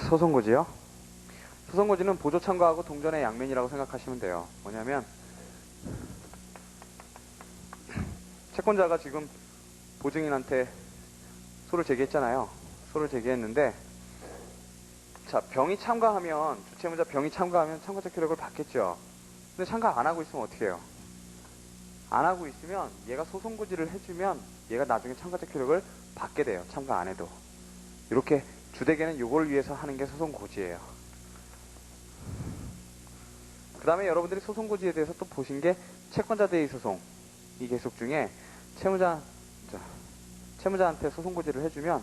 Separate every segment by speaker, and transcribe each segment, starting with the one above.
Speaker 1: 소송고지요. 소송고지는 보조 참가하고 동전의 양면이라고 생각하시면 돼요. 뭐냐면 채권자가 지금 보증인한테 소를 제기했잖아요. 소를 제기했는데 자, 병이 참가하면 주채무자 병이 참가하면 참가자 효력을 받겠죠. 근데 참가 안 하고 있으면 어떻게 해요? 안 하고 있으면 얘가 소송고지를 해주면 얘가 나중에 참가자 효력을 받게 돼요. 참가 안 해도. 이렇게 주대개는 이걸 위해서 하는 게 소송고지예요. 그 다음에 여러분들이 소송고지에 대해서 또 보신 게 채권자 대의 소송 이 계속 중에 채무자한테 소송고지를 해주면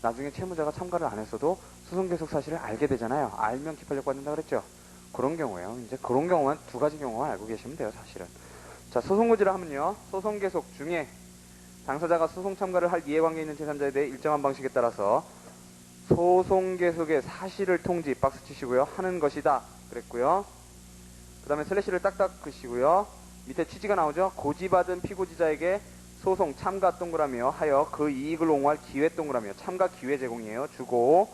Speaker 1: 나중에 채무자가 참가를 안 했어도 소송 계속 사실을 알게 되잖아요. 알면 기판력 받는다 그랬죠. 그런 경우에요. 이제 그런 경우만 두 가지 경우만 알고 계시면 돼요, 사실은. 자, 소송고지를 하면요. 소송 계속 중에 당사자가 소송 참가를 할 이해관계 있는 제3자에 대해 일정한 방식에 따라서 소송 계속의 사실을 통지 박스 치시고요. 하는 것이다 그랬고요. 그 다음에 슬래시를 딱딱 그시고요. 밑에 취지가 나오죠. 고지받은 피고지자에게 소송 참가 동그라미요 하여 그 이익을 옹호할 기회 동그라미요. 참가 기회 제공이에요. 주고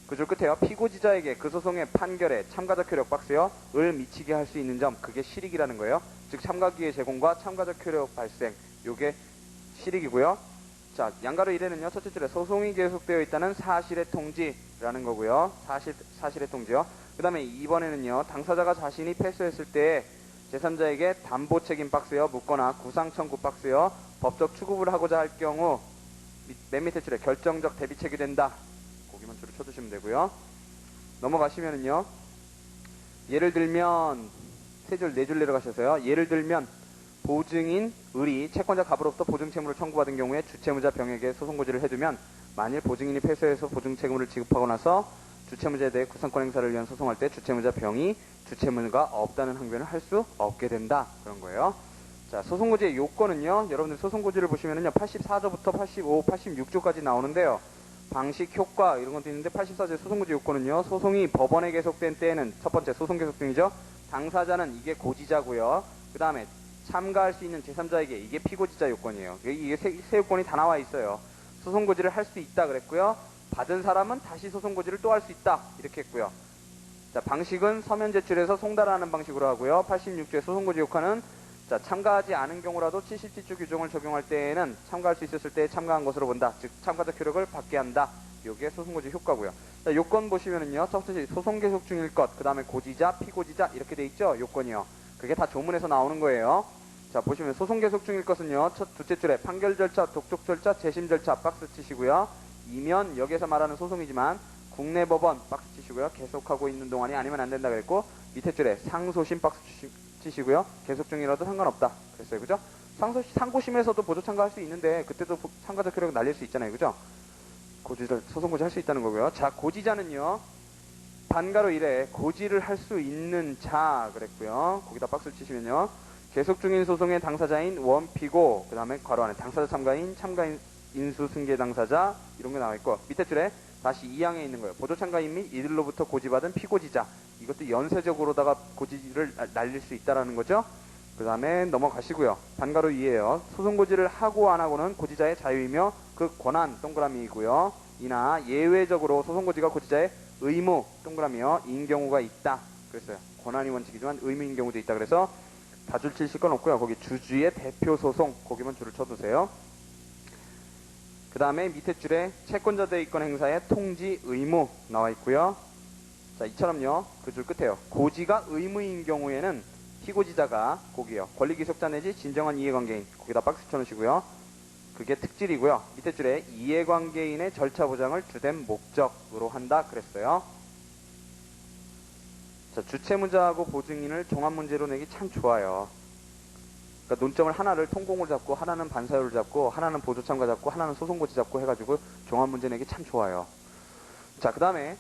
Speaker 1: 그 줄 끝에요. 피고지자에게 그 소송의 판결에 참가적 효력 박스요 을 미치게 할 수 있는 점 그게 실익이라는 거예요. 즉 참가 기회 제공과 참가적 효력 발생 요게 실익이고요. 자, 양가로 1에는요. 첫째 줄에 소송이 계속되어 있다는 사실의 통지라는 거고요. 사실의 통지요. 그 다음에 2번에는요. 당사자가 자신이 패소했을 때 제3자에게 담보 책임 박스요. 묻거나 구상 청구 박스요. 법적 추구를 하고자 할 경우 맨 밑에 줄에 결정적 대비책이 된다. 거기만 줄을 쳐주시면 되고요. 넘어가시면은요. 예를 들면 세 줄, 네 줄 내려가셔서요. 예를 들면 보증인 을이 채권자 갑으로부터 보증채무를 청구받은 경우에 주채무자 병에게 소송고지를 해두면 만일 보증인이 패소해서 보증채무를 지급하고 나서 주채무자에 대해 구상권 행사를 위한 소송할 때 주채무자 병이 주채무가 없다는 항변을 할 수 없게 된다. 그런 거예요. 자, 소송고지의 요건은요. 여러분들 소송고지를 보시면은요. 84조부터 85, 86조까지 나오는데요. 방식, 효과 이런 것도 있는데 84조의 소송고지 요건은요. 소송이 법원에 계속된 때에는 첫 번째 소송 계속 중이죠. 당사자는 이게 고지자고요. 그 다음에 참가할 수 있는 제3자에게 이게 피고지자 요건이에요. 이게 세 요건이 다 나와 있어요. 소송고지를 할 수 있다 그랬고요. 받은 사람은 다시 소송고지를 또 할 수 있다 이렇게 했고요. 자, 방식은 서면 제출해서 송달하는 방식으로 하고요. 86조의 소송고지 효과는 자, 참가하지 않은 경우라도 77조 규정을 적용할 때에는 참가할 수 있었을 때 참가한 것으로 본다. 즉 참가적 효력을 받게 한다. 요게 소송고지 효과고요. 자, 요건 보시면은요. 첫 번째 소송 계속 중일 것, 그 다음에 고지자, 피고지자 이렇게 돼 있죠. 요건이요. 그게 다 조문에서 나오는 거예요. 자, 보시면 소송 계속 중일 것은요. 둘째 줄에 판결 절차, 독촉 절차, 재심 절차 박스 치시고요. 이면 여기에서 말하는 소송이지만 국내 법원 박스 치시고요. 계속하고 있는 동안이 아니면 안 된다 그랬고 밑에 줄에 상소심 박스 치시고요. 계속 중이라도 상관없다 그랬어요. 그죠? 상고심에서도 보조 참가할 수 있는데 그때도 참가적 효력 날릴 수 있잖아요. 그죠? 소송고지 할 수 있다는 거고요. 자, 고지자는요. 반가로 1에 고지를 할 수 있는 자 그랬고요. 거기다 박스를 치시면요. 계속 중인 소송의 당사자인 원피고 그 다음에 괄호 안에 당사자 참가인 인수 승계 당사자 이런 게 나와 있고 밑에 줄에 다시 2항에 있는 거예요. 보조 참가인 및 이들로부터 고지받은 피고지자 이것도 연쇄적으로다가 고지를 날릴 수 있다라는 거죠. 그 다음에 넘어가시고요. 반가로 2에요. 소송고지를 하고 안 하고는 고지자의 자유이며 그 권한 동그라미이고요. 이나 예외적으로 소송고지가 고지자의 의무 동그라미요. 인 경우가 있다. 그랬어요. 권한이 원칙이지만 의무인 경우도 있다. 그래서 다줄 치실 건 없고요. 거기 주주의 대표 소송 거기만 줄을 쳐두세요. 그 다음에 밑에 줄에 채권자 대의권 행사의 통지 의무 나와 있고요. 자, 이처럼요. 그 줄 끝에요. 고지가 의무인 경우에는 피고지자가 거기요. 권리기속자 내지 진정한 이해관계인 거기다 박스 쳐놓으시고요. 그게 특질이고요. 밑에 줄에 이해관계인의 절차 보장을 주된 목적으로 한다 그랬어요. 자, 주채무자하고 보증인을 종합문제로 내기 참 좋아요. 그러니까 논점을 하나를 통공을 잡고 하나는 반사율을 잡고 하나는 보조참가 잡고 하나는 소송고지 잡고 해가지고 종합문제 내기 참 좋아요. 자, 그 다음에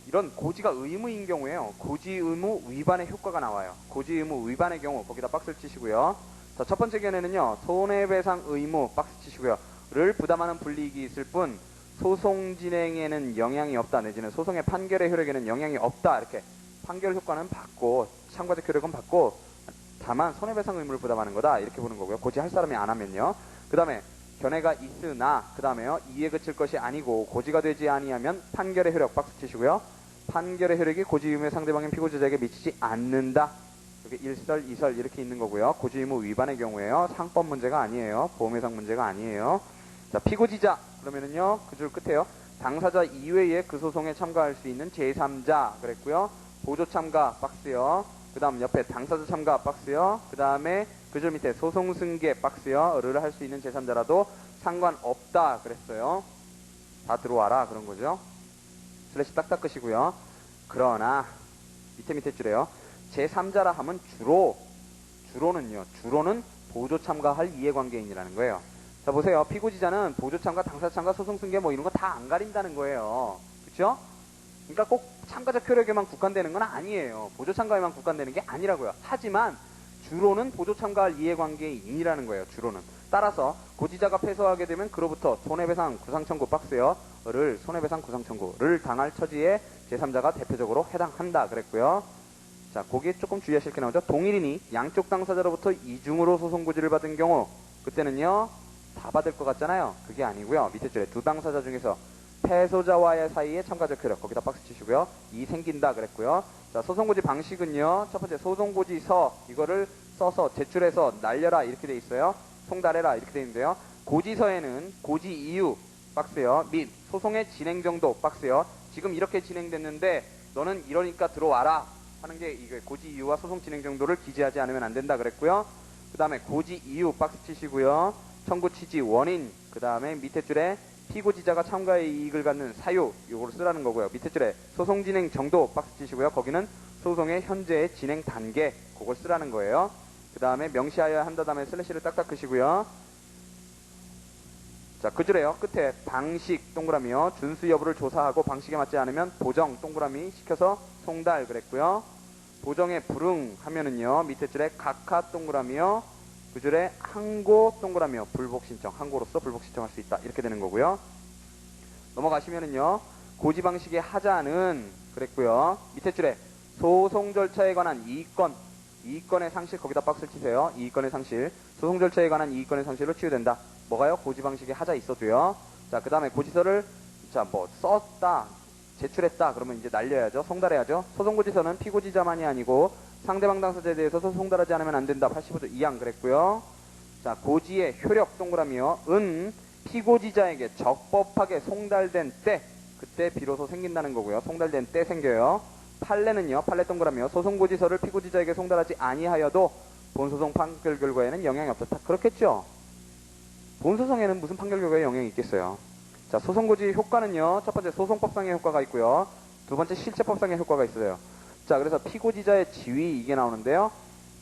Speaker 1: 이런 고지가 의무인 경우에요. 고지 의무 위반의 효과가 나와요. 고지 의무 위반의 경우 거기다 박스를 치시고요. 자, 첫 번째 견해는요. 손해배상 의무 박스 치시고요. 를 부담하는 불이익이 있을 뿐 소송 진행에는 영향이 없다 내지는 소송의 판결의 효력에는 영향이 없다 이렇게 판결 효과는 받고 참가적 효력은 받고 다만 손해배상 의무를 부담하는 거다 이렇게 보는 거고요. 고지할 사람이 안 하면요. 그 다음에 견해가 있으나 그 다음에요. 이에 그칠 것이 아니고 고지가 되지 아니하면 판결의 효력 박스 치시고요. 판결의 효력이 고지 의무의 상대방인 피고자에게 미치지 않는다. 여기 1설, 2설 이렇게 있는 거고요. 고지 의무 위반의 경우에요. 상법 문제가 아니에요. 보험회상 문제가 아니에요. 자, 피고지자 그러면은요. 그 줄 끝에요. 당사자 이외에 그 소송에 참가할 수 있는 제3자 그랬고요. 보조 참가 박스요. 그 다음 옆에 당사자 참가 박스요. 그 다음에 그 줄 밑에 소송 승계 박스요. 를 할 수 있는 제3자라도 상관없다 그랬어요. 다 들어와라 그런 거죠. 슬래시 딱딱 끄시고요. 그러나 밑에 줄에요. 제3자라 하면 주로는 보조 참가할 이해관계인이라는 거예요. 자 보세요. 피고지자는 보조 참가, 당사자 참가, 소송 승계 뭐 이런 거 다 안 가린다는 거예요. 그렇죠? 그러니까 꼭 참가자 효력에만 국한되는 건 아니에요. 보조 참가에만 국한되는 게 아니라고요. 하지만 주로는 보조 참가할 이해관계인이라는 거예요. 주로는. 따라서 고지자가 패소하게 되면 그로부터 손해배상 구상청구 박스요. 손해배상 구상청구를 당할 처지에 제3자가 대표적으로 해당한다 그랬고요. 자, 거기에 조금 주의하실 게 나오죠. 동일인이 양쪽 당사자로부터 이중으로 소송고지를 받은 경우 그때는요. 다 받을 것 같잖아요. 그게 아니고요. 밑에 줄에 두 당사자 중에서 패소자와의 사이에 참가적 효력 거기다 박스 치시고요. 이 생긴다 그랬고요. 자, 소송고지 방식은요. 첫 번째 소송고지서 이거를 써서 제출해서 날려라 이렇게 돼 있어요. 송달해라 이렇게 돼 있는데요. 고지서에는 고지 이유 박스요. 및 소송의 진행 정도 박스요. 지금 이렇게 진행됐는데 너는 이러니까 들어와라 하는 게 이게 고지 이유와 소송 진행 정도를 기재하지 않으면 안 된다 그랬고요. 그 다음에 고지 이유 박스 치시고요. 청구 취지 원인 그 다음에 밑에 줄에 피고지자가 참가의 이익을 갖는 사유 요거를 쓰라는 거고요. 밑에 줄에 소송 진행 정도 박스 치시고요. 거기는 소송의 현재의 진행 단계 그걸 쓰라는 거예요. 그 다음에 명시하여야 한다 다음에 슬래시를 딱딱 끄시고요. 자, 그 줄에요. 끝에 방식 동그라미요. 준수 여부를 조사하고 방식에 맞지 않으면 보정 동그라미 시켜서 송달 그랬고요. 보정에 불응하면은요. 밑에 줄에 각하 동그라미요. 그 줄에 항고 동그라미요. 불복 신청. 항고로서 불복 신청할 수 있다. 이렇게 되는 거고요. 넘어가시면은요. 고지 방식의 하자는 그랬고요. 밑에 줄에 소송 절차에 관한 이익권의 상실 거기다 박스를 치세요. 이익권의 상실. 소송 절차에 관한 이익권의 상실로 치유된다. 뭐가요? 고지 방식의 하자 있어도요. 자, 그 다음에 고지서를 자, 뭐 썼다. 제출했다. 그러면 이제 날려야죠. 송달해야죠. 소송고지서는 피고지자만이 아니고 상대방 당사자에 대해서도 송달하지 않으면 안 된다. 85조 2항 그랬고요. 자, 고지의 효력 동그라미요. 피고지자에게 적법하게 송달된 때 그때 비로소 생긴다는 거고요. 송달된 때 생겨요. 판례는요. 판례 동그라미요. 소송고지서를 피고지자에게 송달하지 아니하여도 본소송 판결 결과에는 영향이 없다. 그렇겠죠? 본소송에는 무슨 판결 결과에 영향이 있겠어요. 자, 소송고지 효과는요. 첫 번째 소송법상의 효과가 있고요. 두 번째 실체법상의 효과가 있어요. 자, 그래서 피고지자의 지위 이게 나오는데요.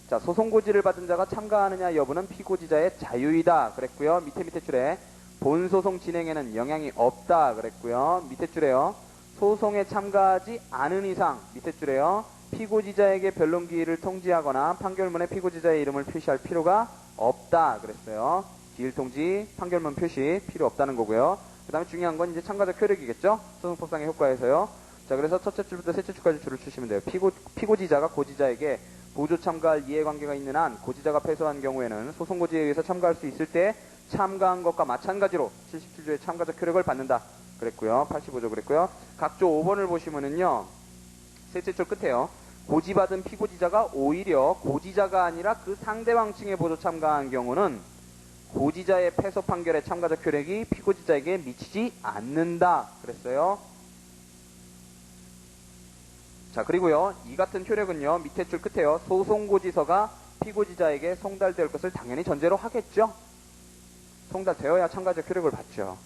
Speaker 1: 자, 소송고지를 받은 자가 참가하느냐 여부는 피고지자의 자유이다 그랬고요. 밑에 줄에 본소송 진행에는 영향이 없다 그랬고요. 밑에 줄에요. 소송에 참가하지 않은 이상 밑에 줄에요. 피고지자에게 변론 기일을 통지하거나 판결문에 피고지자의 이름을 표시할 필요가 없다 그랬어요. 기일 통지, 판결문 표시 필요 없다는 거고요. 그 다음에 중요한 건 이제 참가적 효력이겠죠. 소송법상의 효과에서요. 자, 그래서 첫째 줄부터 셋째 줄까지 줄을 추시면 돼요. 피고지자가 고지자에게 보조 참가할 이해관계가 있는 한 고지자가 패소한 경우에는 소송고지에 의해서 참가할 수 있을 때 참가한 것과 마찬가지로 77조의 참가적 효력을 받는다 그랬고요. 85조 그랬고요. 각조 5번을 보시면은요. 셋째 줄 끝에요. 고지받은 피고지자가 오히려 고지자가 아니라 그 상대방 층에 보조 참가한 경우는 고지자의 패소 판결의 참가적 효력이 피고지자에게 미치지 않는다 그랬어요. 자, 그리고요. 이 같은 효력은요. 밑에 줄 끝에요. 소송고지서가 피고지자에게 송달될 것을 당연히 전제로 하겠죠. 송달되어야 참가적 효력을 받죠.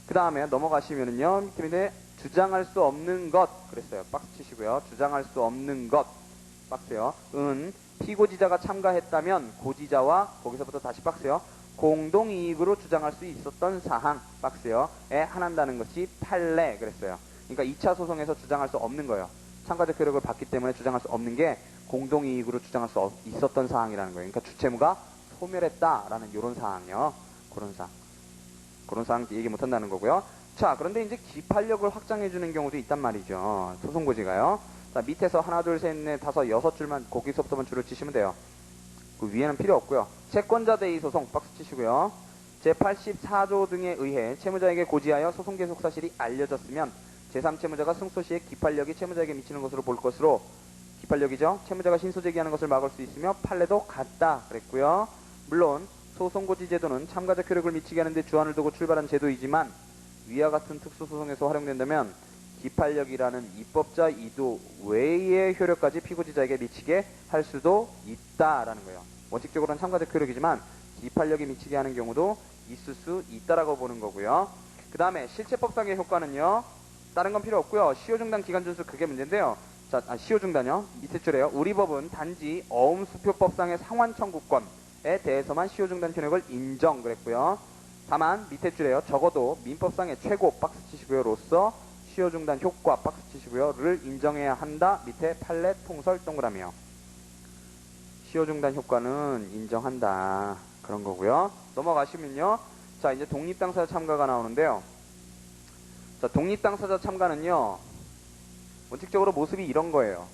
Speaker 1: 그 다음에 넘어가시면은요. 밑에 주장할 수 없는 것 그랬어요. 박스 치시고요. 주장할 수 없는 것 박스요. 피고지자가 참가했다면 고지자와 거기서부터 다시 박스요. 공동이익으로 주장할 수 있었던 사항 박스요.에 한한다는 것이 판례 그랬어요. 그러니까 2차 소송에서 주장할 수 없는 거예요. 참가적 효력을 받기 때문에 주장할 수 없는 게 공동이익으로 주장할 수 있었던 사항이라는 거예요. 그러니까 주채무가 소멸했다라는 이런 사항이요. 그런 사항 얘기 못한다는 거고요. 자, 그런데 이제 기판력을 확장해주는 경우도 있단 말이죠. 소송고지가요. 자, 밑에서 하나, 둘, 셋, 넷, 다섯, 여섯 줄만 거기서부터만 줄을 치시면 돼요. 그 위에는 필요 없고요. 채권자 대의 소송 박스 치시고요. 제84조 등에 의해 채무자에게 고지하여 소송 계속 사실이 알려졌으면 제3채무자가 승소 시에 기판력이 채무자에게 미치는 것으로 볼 것으로, 기판력이죠. 채무자가 신소 제기하는 것을 막을 수 있으며 판례도 같다 그랬고요. 물론 소송고지 제도는 참가자 효력을 미치게 하는데 주안을 두고 출발한 제도이지만 위와 같은 특수소송에서 활용된다면 기판력이라는 입법자 이도 외의 효력까지 피고지자에게 미치게 할 수도 있다라는 거예요. 원칙적으로는 참가자 효력이지만 기판력이 미치게 하는 경우도 있을 수 있다라고 보는 거고요. 그 다음에 실체법상의 효과는요. 다른 건 필요 없고요. 시효중단 기간 준수 그게 문제인데요. 자, 시효중단요. 밑에 줄에요. 우리 법은 단지 어음수표법상의 상환 청구권에 대해서만 시효중단 효력을 인정 그랬고요. 다만 밑에 줄에요. 적어도 민법상의 최고 박스 치시고요로서 시효중단 효과 박스 치시고요를 인정해야 한다. 밑에 판례 통설 동그라미요. 시효중단 효과는 인정한다. 그런 거고요. 넘어가시면요. 자, 이제 독립당사자 참가가 나오는데요. 자, 독립당사자 참가는요. 원칙적으로 모습이 이런 거예요.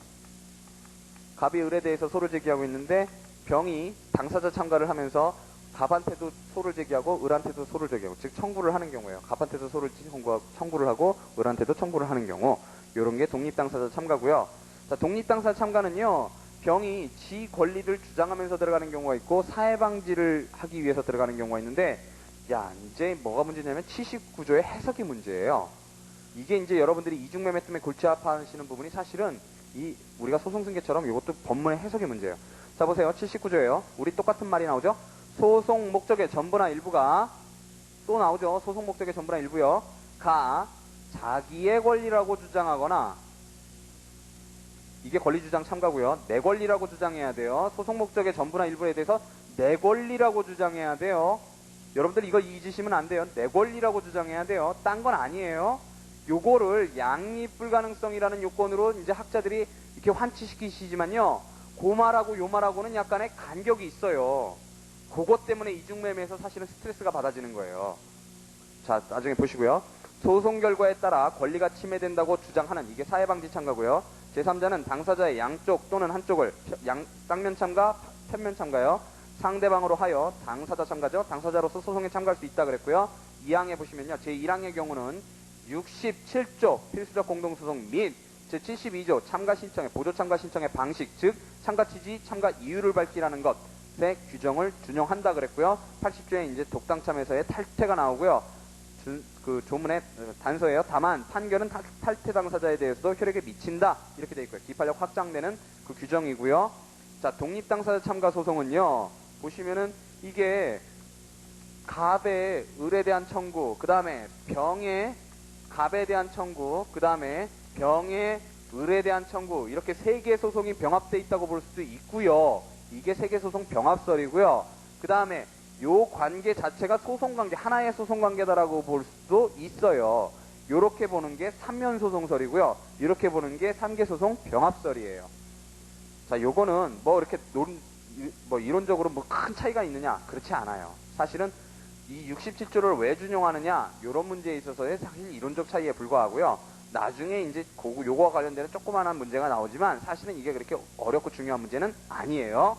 Speaker 1: 갑이 을에 대해서 소를 제기하고 있는데 병이 당사자 참가를 하면서 갑한테도 소를 제기하고 을한테도 소를 제기하고, 즉 청구를 하는 경우예요. 갑한테도 소를 청구를 하고 을한테도 청구를 하는 경우, 요런 게 독립당사자 참가고요. 자, 독립당사자 참가는요. 병이 지 권리를 주장하면서 들어가는 경우가 있고 사회방지를 하기 위해서 들어가는 경우가 있는데, 야, 이제 뭐가 문제냐면 79조의 해석이 문제예요. 이게 이제 여러분들이 이중매매 때문에 골치 아파하시는 부분이 사실은 우리가 소송승계처럼 이것도 법문의 해석이 문제예요. 자, 보세요. 79조예요. 우리 똑같은 말이 나오죠. 소송 목적의 전부나 일부가, 또 나오죠. 소송 목적의 전부나 일부요. 가 자기의 권리라고 주장하거나, 이게 권리주장 참가고요. 내 권리라고 주장해야 돼요. 소송 목적의 전부나 일부에 대해서 내 권리라고 주장해야 돼요. 여러분들 이거 잊으시면 안 돼요. 내 권리라고 주장해야 돼요. 딴 건 아니에요. 요거를 양립 불가능성이라는 요건으로 이제 학자들이 이렇게 환치시키시지만요. 그 말하고 요 말하고는 약간의 간격이 있어요. 그것 때문에 이중매매에서 사실은 스트레스가 받아지는 거예요. 자, 나중에 보시고요. 소송 결과에 따라 권리가 침해된다고 주장하는, 이게 사회방지 참가고요. 제3자는 당사자의 양쪽 또는 한쪽을, 쌍면 참가, 편면 참가요. 상대방으로 하여 당사자 참가죠. 당사자로서 소송에 참가할 수 있다 그랬고요. 2항에 보시면요. 제1항의 경우는 67조 필수적 공동소송 및 제72조 참가 신청의, 보조 참가 신청의 방식, 즉 참가 취지, 참가 이유를 밝히라는 것의 규정을 준용한다 그랬고요. 80조에 이제 독당참에서의 탈퇴가 나오고요. 그 조문의 단서예요. 다만 판결은 탈퇴 당사자에 대해서도 효력에 미친다 이렇게 돼 있고요. 기판력 확장되는 그 규정이고요. 자, 독립당사자 참가 소송은요. 보시면은 이게 갑의 을에 대한 청구, 그 다음에 병의 갑에 대한 청구, 그 다음에 병의 을에 대한 청구, 이렇게 세 개 소송이 병합돼 있다고 볼 수도 있고요. 이게 세 개 소송 병합설이고요. 그 다음에 요 관계 자체가 소송관계, 하나의 소송관계다라고 볼 수도 있어요. 요렇게 보는 게 3면 소송설이고요. 이렇게 보는 게 3개 소송 병합설이에요. 자, 요거는 뭐 이렇게 이론적으로 뭐 큰 차이가 있느냐? 그렇지 않아요. 사실은 이 67조를 왜 준용하느냐? 요런 문제에 있어서의 사실 이론적 차이에 불과하고요. 나중에 이제 요거와 관련되는 조그만한 문제가 나오지만 사실은 이게 그렇게 어렵고 중요한 문제는 아니에요.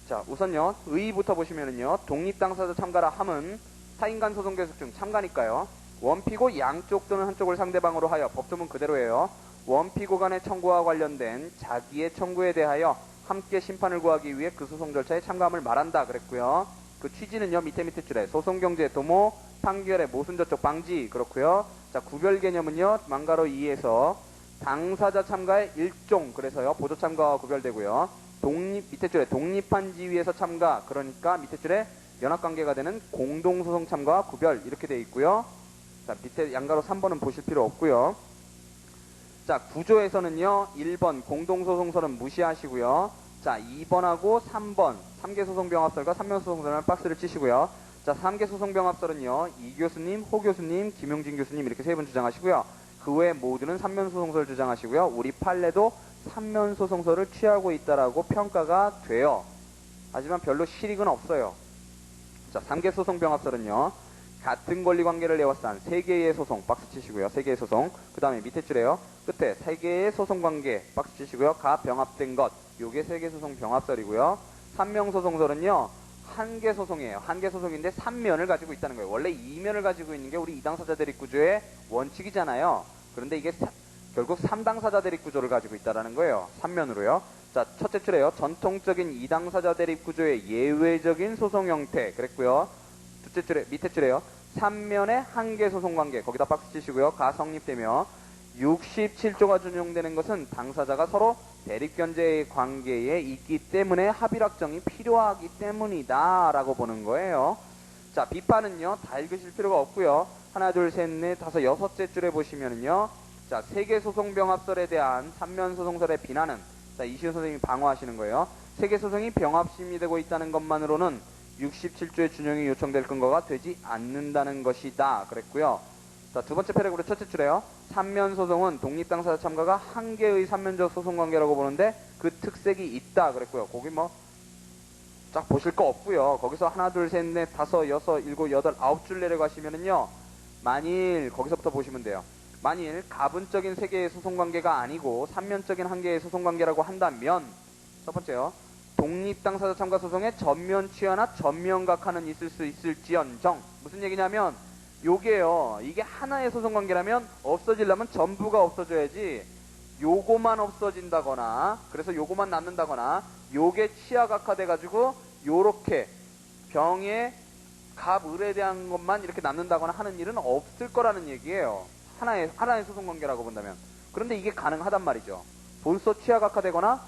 Speaker 1: 자, 우선요, 의의부터 보시면은요, 독립당사자 참가라 함은 타인간 소송 계속 중 참가니까요. 원피고 양쪽 또는 한쪽을 상대방으로 하여, 법조문 그대로예요. 원피고 간의 청구와 관련된 자기의 청구에 대하여 함께 심판을 구하기 위해 그 소송 절차에 참가함을 말한다 그랬고요. 그 취지는요, 밑에 줄에 소송경제 도모, 판결의 모순저촉 방지 그렇고요. 자, 구별 개념은요, 망가로 2에서 당사자 참가의 일종, 그래서요, 보조 참가와 구별되고요. 밑에 줄에 독립한 지위에서 참가, 그러니까 밑에 줄에 연합관계가 되는 공동소송 참가와 구별 이렇게 되어 있고요. 자, 밑에 양가로 3번은 보실 필요 없고요. 자, 구조에서는요, 1번 공동소송설은 무시하시고요. 자, 2번하고 3번 3개 소송병합설과 3면 소송설은 박스를 치시고요. 자, 3개 소송병합설은요, 이 교수님, 호 교수님, 김용진 교수님 이렇게 세 분 주장하시고요. 그 외 모두는 3면 소송설 주장하시고요. 우리 판례도 3면 소송설을 취하고 있다라고 평가가 돼요. 하지만 별로 실익은 없어요. 자, 3개 소송병합설은요, 같은 권리관계를 에워싼 3개의 소송 박스 치시고요. 3개의 소송. 그 다음에 밑에 줄에요. 끝에 3개의 소송관계 박스 치시고요. 가 병합된 것, 요게 3개 소송 병합설이고요. 3명 소송설은요, 한계 소송이에요. 한계 소송인데 3면을 가지고 있다는 거예요. 원래 2면을 가지고 있는 게 우리 2당사자 대립 구조의 원칙이잖아요. 그런데 이게 결국 3당사자 대립 구조를 가지고 있다는 거예요. 3면으로요. 자, 첫째 줄에요. 전통적인 2당사자 대립 구조의 예외적인 소송 형태 그랬고요. 둘째 줄에 밑에 줄에요. 3면의 한계 소송 관계 거기다 박스 치시고요. 가 성립되며 67조가 준용되는 것은 당사자가 서로 대립견제의 관계에 있기 때문에 합의 확정이 필요하기 때문이다 라고 보는 거예요. 자, 비판은요 다 읽으실 필요가 없고요. 하나 둘 셋 넷 다섯 여섯째 줄에 보시면은요, 자, 세계소송병합설에 대한 3면 소송설의 비난은, 자, 이시우 선생님이 방어하시는 거예요. 세계소송이 병합심의되고 있다는 것만으로는 67조의 준용이 요청될 근거가 되지 않는다는 것이다 그랬고요. 자, 두 번째 패러그래프 첫째 줄에요. 3면 소송은 독립당사자 참가가 한계의 3면적 소송관계라고 보는데 그 특색이 있다 그랬고요. 거기 뭐 쫙 보실 거 없고요. 거기서 하나 둘 셋 넷 다섯 여섯 일곱 여덟 아홉 줄 내려가시면은요, 만일 거기서부터 보시면 돼요. 만일 가분적인 세계의 소송관계가 아니고 3면적인 한계의 소송관계라고 한다면, 첫 번째요, 독립당사자 참가 소송에 전면 취하나 전면각하는 있을 수 있을지언정. 무슨 얘기냐면 요게요, 이게 하나의 소송관계라면 없어지려면 전부가 없어져야지, 요거만 없어진다거나 그래서 요거만 남는다거나 요게 치아각화돼가지고 요렇게 병의 갑을에 대한 것만 이렇게 남는다거나 하는 일은 없을 거라는 얘기예요. 하나의 소송관계라고 본다면. 그런데 이게 가능하단 말이죠. 벌써 치아각화되거나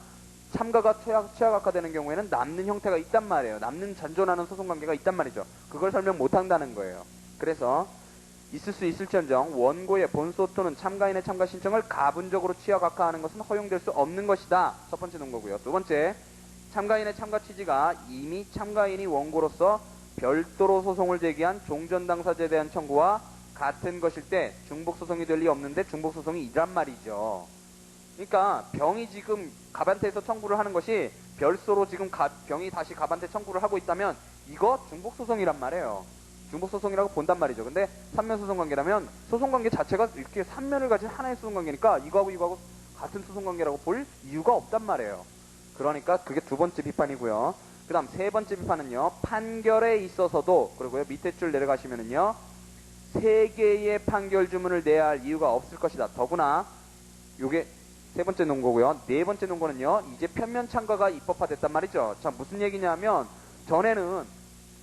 Speaker 1: 참가가 치아각화되는 경우에는 남는 형태가 있단 말이에요. 남는 잔존하는 소송관계가 있단 말이죠. 그걸 설명 못한다는 거예요. 그래서 있을 수 있을지언정 원고의 본소 또는 참가인의 참가 신청을 가분적으로 치아각화하는 것은 허용될 수 없는 것이다. 첫 번째 논거고요. 두 번째, 참가인의 참가 취지가 이미 참가인이 원고로서 별도로 소송을 제기한 종전 당사자에 대한 청구와 같은 것일 때 중복소송이 될 리 없는데 중복소송이 이란 말이죠. 그러니까 병이 지금 갑한테에서 청구를 하는 것이 별소로 지금 병이 다시 갑한테 청구를 하고 있다면 이거 중복소송이란 말이에요. 중복소송이라고 본단 말이죠. 근데 3면 소송관계라면 소송관계 자체가 이렇게 3면을 가진 하나의 소송관계니까 이거하고 같은 소송관계라고 볼 이유가 없단 말이에요. 그러니까 그게 두 번째 비판이고요. 그 다음 세 번째 비판은요, 판결에 있어서도, 그리고요 밑에 줄 내려가시면은요, 세 개의 판결 주문을 내야 할 이유가 없을 것이다. 더구나 요게 세 번째 논거고요. 네 번째 논거는요, 이제 편면 참가가 입법화됐단 말이죠. 자, 무슨 얘기냐면 전에는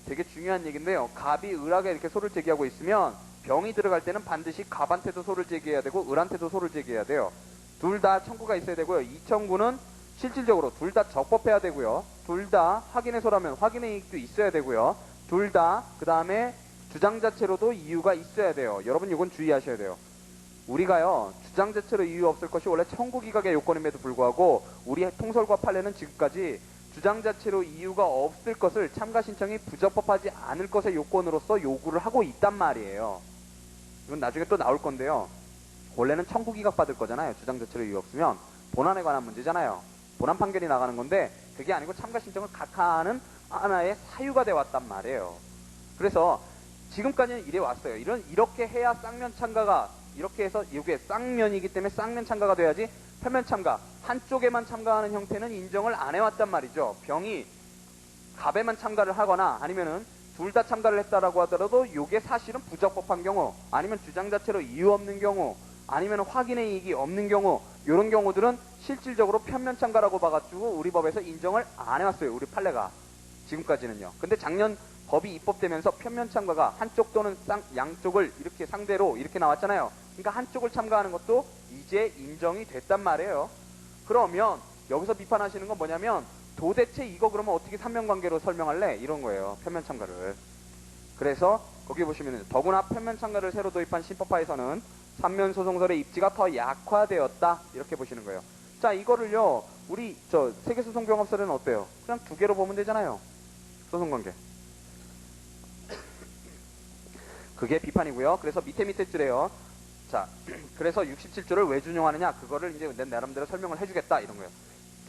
Speaker 1: 되게 중요한 얘기인데요, 갑이 을에게 이렇게 소를 제기하고 있으면 병이 들어갈 때는 반드시 갑한테도 소를 제기해야 되고 을한테도 소를 제기해야 돼요. 둘 다 청구가 있어야 되고요. 이 청구는 실질적으로 둘 다 적법해야 되고요. 둘 다 확인의 소라면 확인의 이익도 있어야 되고요. 둘 다 그 다음에 주장 자체로도 이유가 있어야 돼요. 여러분 이건 주의하셔야 돼요. 우리가요, 주장 자체로 이유 없을 것이 원래 청구기각의 요건임에도 불구하고 우리 통설과 판례는 지금까지 주장 자체로 이유가 없을 것을 참가 신청이 부적법하지 않을 것의 요건으로서 요구를 하고 있단 말이에요. 이건 나중에 또 나올 건데요. 원래는 청구기각 받을 거잖아요. 주장 자체로 이유 없으면 본안에 관한 문제잖아요. 본안 판결이 나가는 건데 그게 아니고 참가 신청을 각하하는 하나의 사유가 돼 왔단 말이에요. 그래서 지금까지는 이래 왔어요. 이렇게 해야 쌍면 참가가, 이렇게 해서 이게 쌍면이기 때문에 쌍면 참가가 돼야지 편면 참가, 한쪽에만 참가하는 형태는 인정을 안 해왔단 말이죠. 병이 갑에만 참가를 하거나 아니면은 둘 다 참가를 했다라고 하더라도 이게 사실은 부적법한 경우, 아니면 주장 자체로 이유 없는 경우, 아니면 확인의 이익이 없는 경우, 이런 경우들은 실질적으로 편면 참가라고 봐가지고 우리 법에서 인정을 안 해왔어요. 우리 판례가 지금까지는요. 근데 작년 법이 입법되면서 편면 참가가 한쪽 또는 양쪽을 이렇게 상대로 이렇게 나왔잖아요. 그러니까 한쪽을 참가하는 것도 이제 인정이 됐단 말이에요. 그러면 여기서 비판하시는 건 뭐냐면 도대체 이거 그러면 어떻게 3면 관계로 설명할래? 이런 거예요. 편면 참가를. 그래서 거기 보시면 더구나 편면 참가를 새로 도입한 신법화에서는 3면 소송설의 입지가 더 약화되었다. 이렇게 보시는 거예요. 자, 이거를요, 우리 세계소송병합설에는 어때요? 그냥 두 개로 보면 되잖아요. 소송관계. 그게 비판이고요. 그래서 밑에 줄에요. 자, 그래서 67조를 왜 준용하느냐? 그거를 이제 내 나름대로 설명을 해주겠다. 이런 거예요.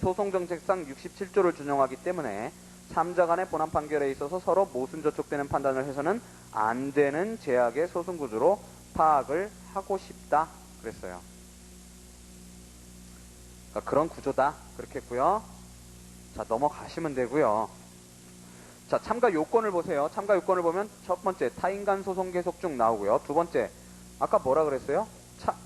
Speaker 1: 소송정책상 67조를 준용하기 때문에 삼자 간의 본안 판결에 있어서 서로 모순 저촉되는 판단을 해서는 안 되는 제약의 소송 구조로 파악을 하고 싶다. 그랬어요. 그러니까 그런 구조다. 그렇게 했고요. 자, 넘어가시면 되고요. 자, 참가 요건을 보세요. 참가 요건을 보면 첫 번째 타인간 소송 계속 중 나오고요. 두 번째 아까 뭐라 그랬어요?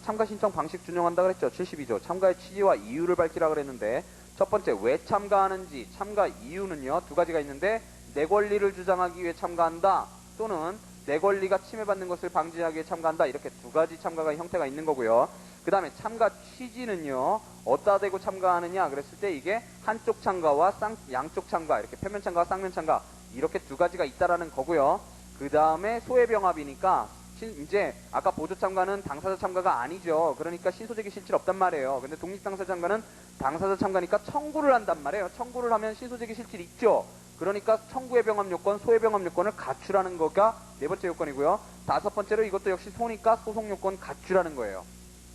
Speaker 1: 참가 신청 방식 준용한다 그랬죠. 72조 참가의 취지와 이유를 밝히라 그랬는데 첫 번째 왜 참가하는지 참가 이유는요. 두 가지가 있는데 내 권리를 주장하기 위해 참가한다 또는 내 권리가 침해받는 것을 방지하기 위해 참가한다. 이렇게 두 가지 참가가 형태가 있는 거고요. 그 다음에 참가 취지는요. 어디다 대고 참가하느냐 그랬을 때 이게 한쪽 참가와 양쪽 참가 이렇게 표면 참가와 쌍면 참가 이렇게 두 가지가 있다라는 거고요. 그 다음에 소외병합이니까 이제 아까 보조 참가는 당사자 참가가 아니죠. 그러니까 신소재기 실질 없단 말이에요. 근데 독립당사자 참가는 당사자 참가니까 청구를 한단 말이에요. 청구를 하면 신소재기 실질 있죠. 그러니까 청구의 병합 요건, 소의 병합 요건을 갖추라는 거가 네 번째 요건이고요. 다섯 번째로 이것도 역시 소니까 소송 요건 갖추라는 거예요.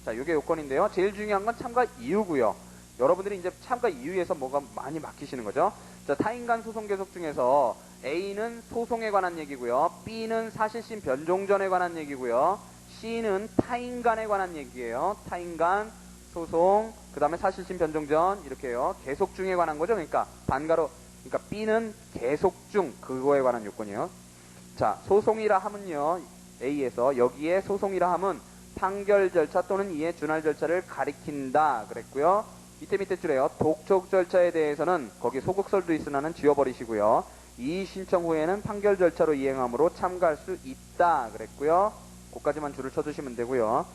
Speaker 1: 자, 이게 요건인데요. 제일 중요한 건 참가 이유고요. 여러분들이 이제 참가 이유에서 뭐가 많이 막히시는 거죠. 자, 타인간 소송 계속 중에서 A는 소송에 관한 얘기고요. B는 사실심 변종전에 관한 얘기고요. C는 타인간에 관한 얘기예요. 타인간 소송, 그 다음에 사실심 변종전 이렇게요. 계속 중에 관한 거죠. 그러니까 반가로 그러니까 B는 계속 중 그거에 관한 요건이에요. 자, 소송이라 하면요. A에서 여기에 소송이라 함은 판결 절차 또는 이에 준할 절차를 가리킨다 그랬고요. 밑에 줄에요. 독촉 절차에 대해서는 거기 소극설도 있으나는 지워버리시고요. 이의 신청 후에는 판결 절차로 이행함으로 참가할 수 있다 그랬고요. 그까지만 줄을 쳐주시면 되고요.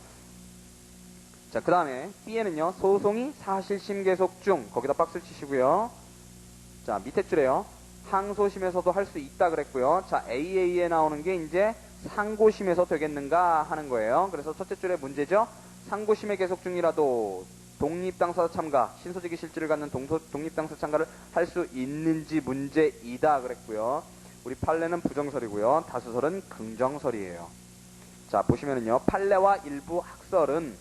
Speaker 1: 자, 그 다음에 B에는요. 소송이 사실심 계속 중 거기다 박스를 치시고요. 자, 밑에 줄에요. 항소심에서도 할 수 있다 그랬고요. 자, AA에 나오는 게 이제 상고심에서 되겠는가 하는 거예요. 그래서 첫째 줄의 문제죠. 상고심의 계속 중이라도 독립당사자 참가, 신소재기 실질을 갖는 독립당사자 참가를 할 수 있는지 문제이다 그랬고요. 우리 판례는 부정설이고요. 다수설은 긍정설이에요. 자, 보시면은요. 판례와 일부 학설은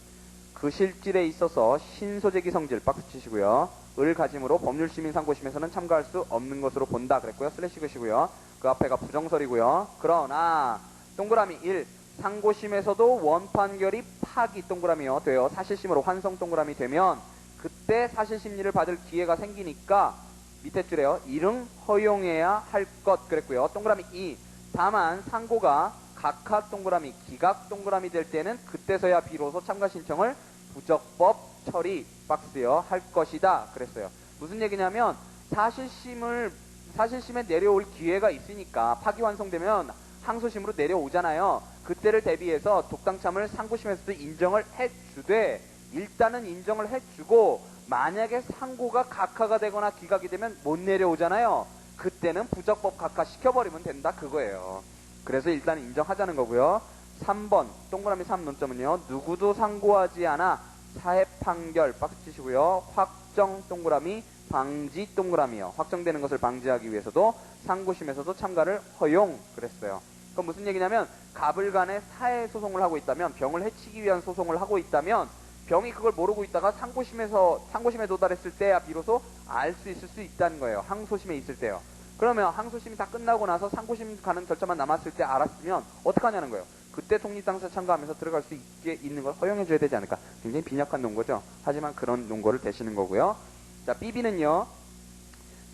Speaker 1: 그 실질에 있어서 신소재기 성질 박스 치시고요. 을 가짐으로 법률시민 상고심에서는 참가할 수 없는 것으로 본다 그랬고요. 슬래시 그시고요. 그 앞에가 부정설이고요. 그러나 동그라미 1 상고심에서도 원판결이 파기 동그라미요 돼요. 사실심으로 환송 동그라미 되면 그때 사실심리를 받을 기회가 생기니까 밑에 줄에요. 이릉 허용해야 할 것 그랬고요. 동그라미 2 다만 상고가 각각 동그라미 기각 동그라미 될 때는 그때서야 비로소 참가 신청을 부적법 처리 박스요 할 것이다 그랬어요. 무슨 얘기냐면 사실심에 내려올 기회가 있으니까 파기환송되면 항소심으로 내려오잖아요. 그때를 대비해서 독당참을 상고심에서도 인정을 해주되 일단은 인정을 해주고 만약에 상고가 각하가 되거나 기각이 되면 못 내려오잖아요. 그때는 부적법 각하 시켜버리면 된다 그거예요. 그래서 일단 인정하자는 거고요. 3번 동그라미 3 논점은요. 누구도 상고하지 않아 사회 판결 박스 치시고요. 확정 동그라미 방지 동그라미요. 확정되는 것을 방지하기 위해서도 상고심에서도 참가를 허용 그랬어요. 그건 무슨 얘기냐면 갑을 간에 사회 소송을 하고 있다면 병을 해치기 위한 소송을 하고 있다면 병이 그걸 모르고 있다가 상고심에 도달했을 때야 비로소 알 수 있을 수 있다는 거예요. 항소심에 있을 때요. 그러면 항소심이 다 끝나고 나서 상고심 가는 절차만 남았을 때 알았으면 어떡하냐는 거예요. 그때 독립당사자 참가하면서 들어갈 수 있게 있는 걸 허용해줘야 되지 않을까. 굉장히 빈약한 논거죠. 하지만 그런 논거를 대시는 거고요. 자, B는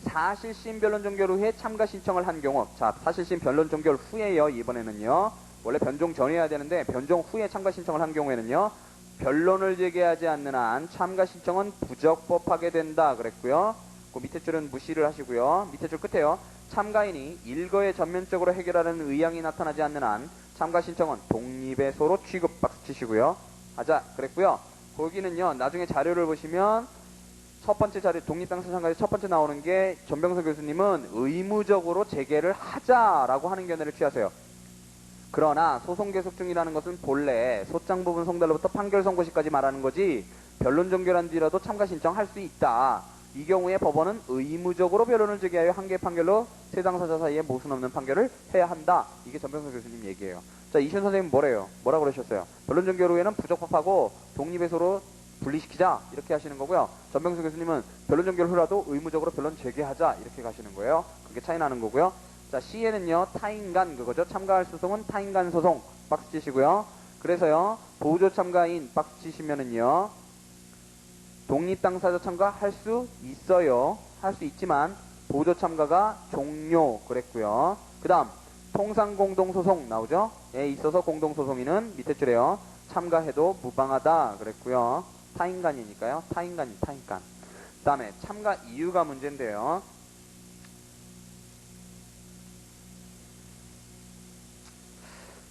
Speaker 1: 사실심 변론 종결 후에 참가 신청을 한 경우. 자, 사실심 변론 종결 후에요. 이번에는요. 원래 변종 전에 해야 되는데 변종 후에 참가 신청을 한 경우에는요. 변론을 제기하지 않는 한 참가 신청은 부적법하게 된다 그랬고요. 그 밑에 줄은 무시를 하시고요. 밑에 줄 끝에요. 참가인이 일거에 전면적으로 해결하는 의향이 나타나지 않는 한 참가 신청은 독립의 소로 취급 박수 치시고요. 하자 그랬고요. 거기는요. 나중에 자료를 보시면 첫 번째 자료 독립당사자 참가에서 첫 번째 나오는 게 전병서 교수님은 의무적으로 재개를 하자라고 하는 견해를 취하세요. 그러나 소송 계속 중이라는 것은 본래 소장 부분 송달로부터 판결 선고시까지 말하는 거지 변론 종결한 뒤라도 참가 신청할 수 있다. 이 경우에 법원은 의무적으로 변론을 제기하여 한 개의 판결로 세 당사자 사이에 모순 없는 판결을 해야 한다. 이게 전병선 교수님 얘기예요. 자, 이시현 선생님 뭐래요? 뭐라고 그러셨어요? 변론 종결 후에는 부적법하고 독립의 소로 분리시키자 이렇게 하시는 거고요. 전병선 교수님은 변론 종결 후라도 의무적으로 변론 제기하자 이렇게 가시는 거예요. 그게 차이 나는 거고요. 자, C에는요. 타인간 그거죠. 참가할 소송은 타인간 소송 박스 치시고요. 그래서요. 보조 참가인 박스 치시면은요. 독립당사자 참가할 수 있어요. 할 수 있지만 보조 참가가 종료 그랬고요. 그 다음 통상공동소송 나오죠? 에 있어서 공동소송인은 밑에 줄에요. 참가해도 무방하다 그랬고요. 타인간이니까요. 타인간. 그 다음에 참가 이유가 문제인데요.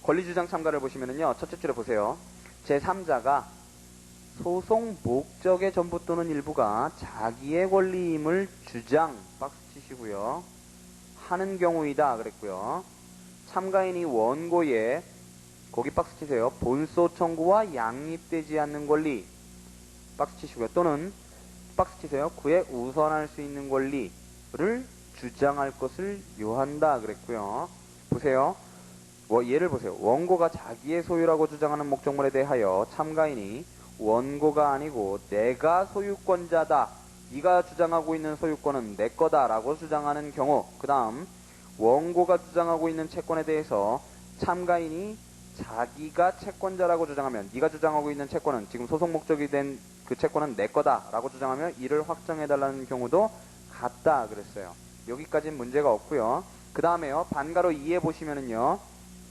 Speaker 1: 권리주장 참가를 보시면은요. 첫째 줄에 보세요. 제3자가 소송 목적의 전부 또는 일부가 자기의 권리임을 주장 박스 치시고요. 하는 경우이다 그랬고요. 참가인이 원고에 거기 박스 치세요. 본소 청구와 양립되지 않는 권리 박스 치시고요. 또는 박스 치세요. 그에 우선할 수 있는 권리를 주장할 것을 요한다 그랬고요. 보세요. 예를 보세요. 원고가 자기의 소유라고 주장하는 목적물에 대하여 참가인이 원고가 아니고 내가 소유권자다. 네가 주장하고 있는 소유권은 내 거다라고 주장하는 경우. 그 다음 원고가 주장하고 있는 채권에 대해서 참가인이 자기가 채권자라고 주장하면 네가 주장하고 있는 채권은 지금 소송 목적이 된 그 채권은 내 거다라고 주장하면 이를 확정해달라는 경우도 같다 그랬어요. 여기까지는 문제가 없고요. 그 다음에요. 반가로 2에 보시면은요.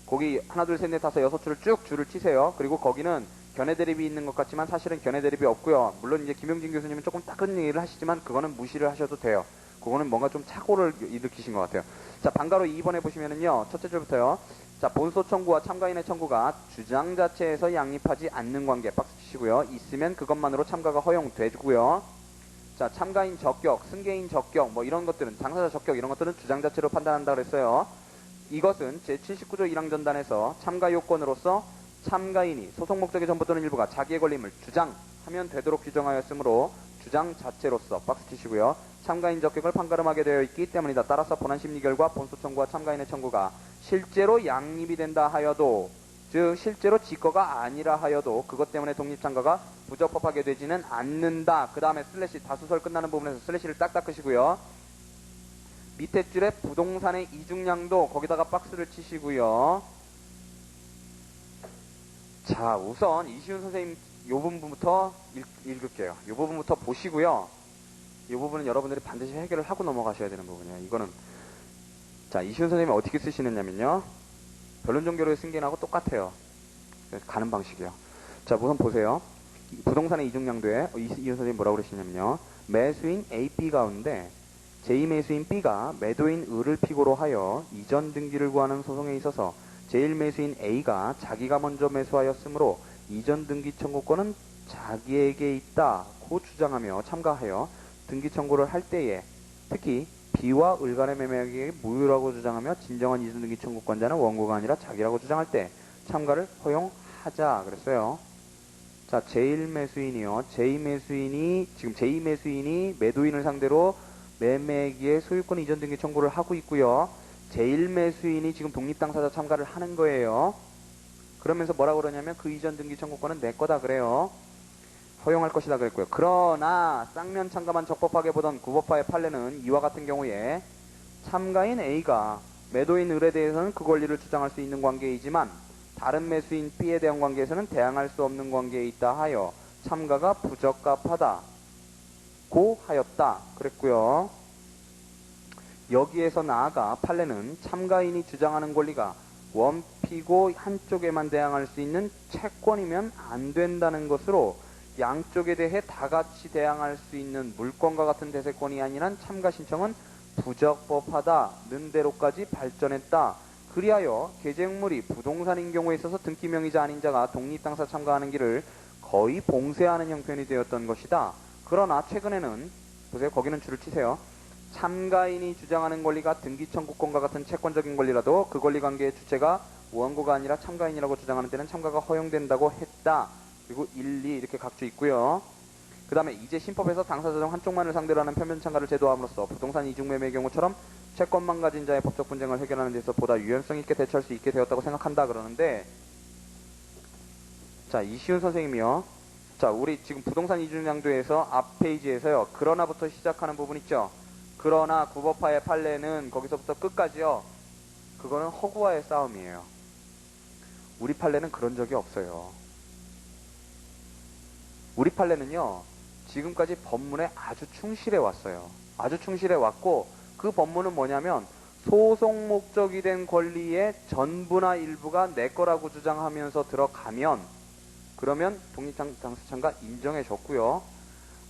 Speaker 1: 거기 하나 둘 셋 넷 다섯 여섯 줄을 쭉 줄을 치세요. 그리고 거기는 견해 대립이 있는 것 같지만 사실은 견해 대립이 없고요. 물론 이제 김용진 교수님은 조금 따끈 얘기를 하시지만 그거는 무시를 하셔도 돼요. 그거는 뭔가 좀 착오를 일으키신 것 같아요. 자, 반가로 2번에 보시면은요. 첫째 줄부터요. 자, 본소 청구와 참가인의 청구가 주장 자체에서 양립하지 않는 관계 박스 치시고요. 있으면 그것만으로 참가가 허용되고요. 자, 참가인 적격, 승계인 적격 뭐 이런 것들은 당사자 적격 이런 것들은 주장 자체로 판단한다 그랬어요. 이것은 제79조 1항 전단에서 참가 요건으로서 참가인이 소송 목적의 전부 또는 일부가 자기의 권리임을 주장하면 되도록 규정하였으므로 주장 자체로서 박스 치시고요. 참가인 적격을 판가름하게 되어 있기 때문이다. 따라서 본안 심리 결과 본소 청구와 참가인의 청구가 실제로 양립이 된다 하여도 즉 실제로 지거가 아니라 하여도 그것 때문에 독립참가가 부적법하게 되지는 않는다. 그 다음에 슬래시 다수설 끝나는 부분에서 슬래시를 딱딱 끄시고요. 밑에 줄에 부동산의 이중량도 거기다가 박스를 치시고요. 자, 우선 이시훈 선생님 요 부분부터 읽을게요. 요 부분부터 보시고요. 이 부분은 여러분들이 반드시 해결을 하고 넘어가셔야 되는 부분이에요. 이거는 자, 이시훈 선생님이 어떻게 쓰시느냐면요. 변론종교로의 승계하고 똑같아요. 가는 방식이요. 자, 우선 보세요. 부동산의 이중량도에 이시훈 선생님이 뭐라고 그러시냐면요. 매수인 A, B 가운데 제2매수인 B가 매도인 을을 피고로 하여 이전 등기를 구하는 소송에 있어서 제1매수인 A가 자기가 먼저 매수하였으므로 이전 등기 청구권은 자기에게 있다고 주장하며 참가하여 등기 청구를 할 때에 특히 B와 을 간의 매매계획이 무효라고 주장하며 진정한 이전 등기 청구권자는 원고가 아니라 자기라고 주장할 때 참가를 허용하자 그랬어요. 자, 제1매수인이요. 제2매수인이 지금 제2매수인이 매도인을 상대로 매매기의 소유권 이전 등기 청구를 하고 있고요. 제1매수인이 지금 독립당사자 참가를 하는 거예요. 그러면서 뭐라고 그러냐면 그 이전 등기 청구권은 내 거다 그래요. 허용할 것이다 그랬고요. 그러나 쌍면 참가만 적법하게 보던 구법파의 판례는 이와 같은 경우에 참가인 A가 매도인 을에 대해서는 그 권리를 주장할 수 있는 관계이지만 다른 매수인 B에 대한 관계에서는 대항할 수 없는 관계에 있다 하여 참가가 부적합하다 고 하였다 그랬고요. 여기에서 나아가 판례는 참가인이 주장하는 권리가 원피고 한쪽에만 대항할 수 있는 채권이면 안 된다는 것으로 양쪽에 대해 다 같이 대항할 수 있는 물권과 같은 대세권이 아니란 참가 신청은 부적법하다는 대로까지 발전했다. 그리하여 계쟁물이 부동산인 경우에 있어서 등기명의자 아닌 자가 독립당사 참가하는 길을 거의 봉쇄하는 형편이 되었던 것이다. 그러나 최근에는 보세요. 거기는 줄을 치세요. 참가인이 주장하는 권리가 등기 청구권과 같은 채권적인 권리라도 그 권리 관계의 주체가 원고가 아니라 참가인이라고 주장하는 때는 참가가 허용된다고 했다. 그리고 1, 2 이렇게 각주 있고요. 그 다음에 이제 신법에서 당사자 중 한쪽만을 상대로 하는 편변 참가를 제도함으로써 부동산 이중매매의 경우처럼 채권만 가진 자의 법적 분쟁을 해결하는 데서 보다 유연성 있게 대처할 수 있게 되었다고 생각한다 그러는데, 자, 이시훈 선생님이요. 자, 우리 지금 부동산 이중량도에서 앞 페이지에서요. 그러나부터 시작하는 부분 있죠. 그러나 구법파의 판례는 거기서부터 끝까지요. 그거는 허구와의 싸움이에요. 우리 판례는 그런 적이 없어요. 우리 판례는요. 지금까지 법문에 아주 충실해 왔어요. 아주 충실해 왔고 그 법문은 뭐냐면 소송 목적이 된 권리의 전부나 일부가 내 거라고 주장하면서 들어가면 그러면 독립당사청가 인정해 줬고요.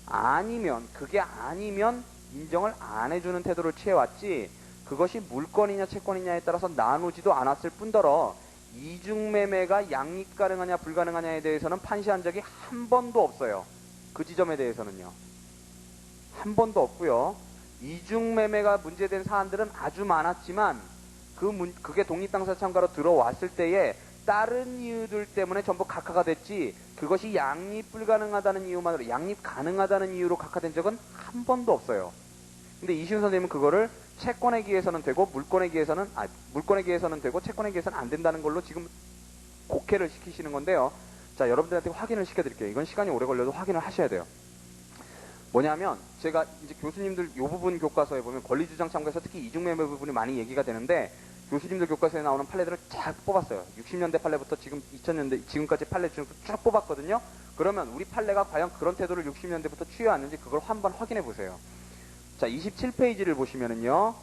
Speaker 1: 아니면 그게 아니면 인정을 안 해주는 태도를 취해왔지 그것이 물권이냐 채권이냐에 따라서 나누지도 않았을 뿐더러 이중매매가 양립 가능하냐 불가능하냐에 대해서는 판시한 적이 한 번도 없어요. 그 지점에 대해서는요. 한 번도 없고요. 이중매매가 문제된 사안들은 아주 많았지만 그게 독립당사청가로 들어왔을 때에 다른 이유들 때문에 전부 각하가 됐지 그것이 양립 불가능하다는 이유만으로 양립 가능하다는 이유로 각하된 적은 한 번도 없어요. 근데 이시훈 선생님은 그거를 채권에 기해서는 되고 물권에 기해서는 되고 채권에 기해서는 안 된다는 걸로 지금 곡해를 시키시는 건데요. 자, 여러분들한테 확인을 시켜드릴게요. 이건 시간이 오래 걸려도 확인을 하셔야 돼요. 뭐냐면 제가 이제 교수님들 요 부분 교과서에 보면 권리주장 참가에서 특히 이중매매 부분이 많이 얘기가 되는데 교수님들 교과서에 나오는 판례들을 잘 뽑았어요. 60년대 판례부터 지금 2000년대 지금까지 판례 쭉 뽑았거든요. 그러면 우리 판례가 과연 그런 태도를 60년대부터 취해왔는지 그걸 한번 확인해 보세요. 자, 27페이지를 보시면은요.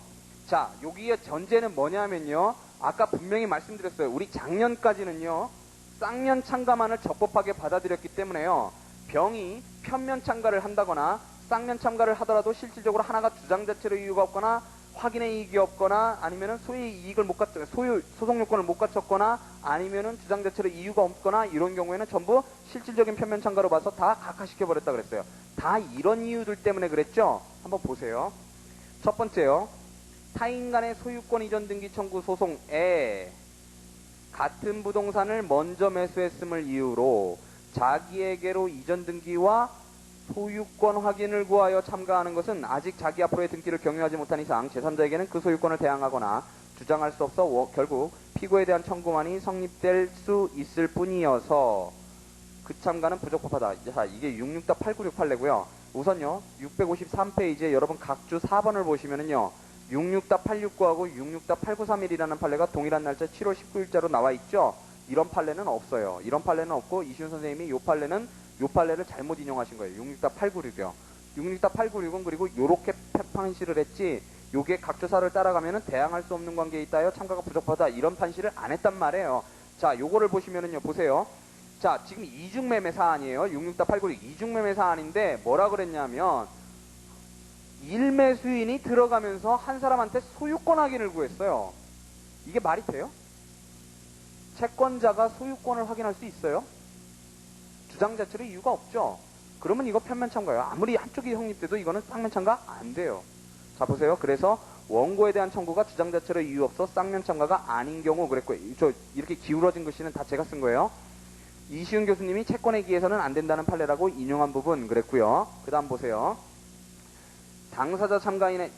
Speaker 1: 자, 여기에 전제는 뭐냐면요. 아까 분명히 말씀드렸어요. 우리 작년까지는요. 쌍면 참가만을 적법하게 받아들였기 때문에요. 병이 편면 참가를 한다거나 쌍면 참가를 하더라도 실질적으로 하나가 주장 자체로 이유가 없거나 확인의 이익이 없거나 아니면은 소유의 이익을 소송 요건을 못 갖췄거나 아니면은 주장 자체로 이유가 없거나 이런 경우에는 전부 실질적인 편면 참가로 봐서 다 각하시켜 버렸다 그랬어요. 다 이런 이유들 때문에 그랬죠? 한번 보세요. 첫 번째요. 타인 간의 소유권 이전 등기 청구 소송에 같은 부동산을 먼저 매수했음을 이유로 자기에게로 이전 등기와 소유권 확인을 구하여 참가하는 것은 아직 자기 앞으로의 등기를 경유하지 못한 이상 제3자에게는 그 소유권을 대항하거나 주장할 수 없어 결국 피고에 대한 청구만이 성립될 수 있을 뿐이어서 그 참가는 부적법하다. 자, 이게 664-896 판례고요. 우선요. 653페이지에 여러분 각주 4번을 보시면은요. 664-869하고 664-893이라는 판례가 동일한 날짜 7월 19일자로 나와 있죠. 이런 판례는 없어요. 이런 판례는 없고 이시훈 선생님이 요 판례를 잘못 인용하신 거예요. 664-896이요. 664-896은 그리고 요렇게 판시를 했지 요게 각조사를 따라가면은 대항할 수 없는 관계에 있다여 참가가 부적법하다. 이런 판시를 안 했단 말이에요. 자, 요거를 보시면은요. 보세요. 자, 지금 이중매매 사안이에요. 664-896 이중매매 사안인데 뭐라 그랬냐면 일매수인이 들어가면서 한 사람한테 소유권 확인을 구했어요. 이게 말이 돼요? 채권자가 소유권을 확인할 수 있어요? 주장 자체로 이유가 없죠. 그러면 이거 편면 참가예요. 아무리 한쪽이 성립돼도 이거는 쌍면 참가 안 돼요. 자, 보세요. 그래서 원고에 대한 청구가 주장 자체로 이유 없어 쌍면 참가가 아닌 경우 그랬고 저 이렇게 기울어진 글씨는 다 제가 쓴 거예요. 이시훈 교수님이 채권에 기해서는 안 된다는 판례라고 인용한 부분 그랬고요. 그 다음 보세요. 당사자 참가인의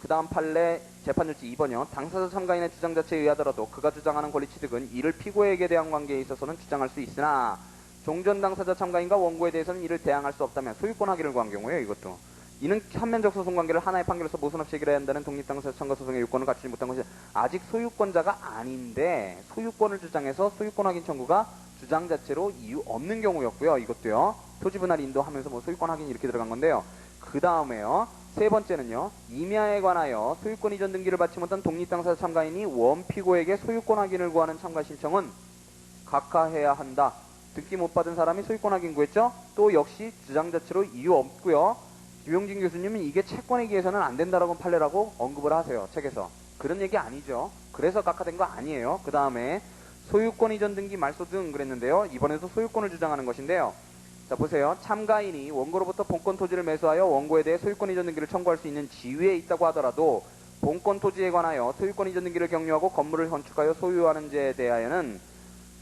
Speaker 1: 그 다음 판례 재판일지 2번이요. 당사자 참가인의 주장 자체에 의하더라도 그가 주장하는 권리 취득은 이를 피고에게 대한 관계에 있어서는 주장할 수 있으나 종전 당사자 참가인과 원고에 대해서는 이를 대항할 수 없다면 소유권 확인을 구한 경우에요. 이것도. 이는 한면적 소송 관계를 하나의 판결로서 모순 없이 해결해야 한다는 독립당사자 참가 소송의 요건을 갖추지 못한 것이 아직 소유권자가 아닌데 소유권을 주장해서 소유권 확인 청구가 주장 자체로 이유 없는 경우였고요. 이것도요. 토지 분할 인도하면서 뭐 소유권 확인 이렇게 들어간 건데요. 그 다음에요. 세 번째는요. 임야에 관하여 소유권 이전 등기를 받지 못한 독립당사자 참가인이 원피고에게 소유권 확인을 구하는 참가 신청은 각하해야 한다. 등기 못 받은 사람이 소유권 확인 구했죠? 또 역시 주장 자체로 이유 없고요. 유영진 교수님은 이게 채권에 기해서는 안 된다라고 판례라고 언급을 하세요. 책에서. 그런 얘기 아니죠. 그래서 각하된 거 아니에요. 그 다음에 소유권 이전 등기 말소 등 그랬는데요. 이번에도 소유권을 주장하는 것인데요. 자, 보세요. 참가인이 원고로부터 본권 토지를 매수하여 원고에 대해 소유권 이전 등기를 청구할 수 있는 지위에 있다고 하더라도 본권 토지에 관하여 소유권 이전 등기를 경유하고 건물을 건축하여 소유하는 데에 대하여는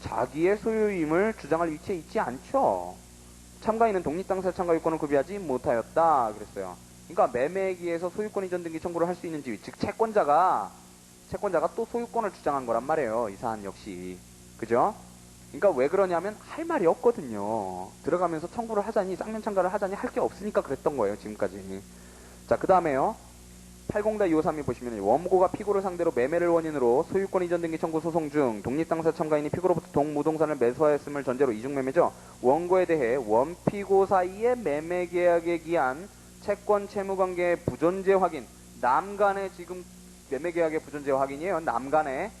Speaker 1: 자기의 소유임을 주장할 위치에 있지 않죠. 참가인은 독립당사자 참가 요건을 구비하지 못하였다 그랬어요. 그러니까 매매에 기해서 소유권 이전 등기 청구를 할 수 있는 지위, 즉 채권자가 또 소유권을 주장한 거란 말이에요. 이 사안 역시. 그죠? 그러니까 왜 그러냐면 할 말이 없거든요. 들어가면서 청구를 하자니 쌍면 참가를 하자니 할 게 없으니까 그랬던 거예요. 지금까지. 자, 그 다음에요. 80-253이 보시면 원고가 피고를 상대로 매매를 원인으로 소유권 이전 등기 청구 소송 중 독립당사자 참가인이 피고로부터 동무동산을 매수하였음을 전제로 이중매매죠. 원고에 대해 원피고 사이의 매매계약에 기한 채권 채무관계의 부존재 확인 남간의 지금 매매계약의 부존재 확인이에요. 남간의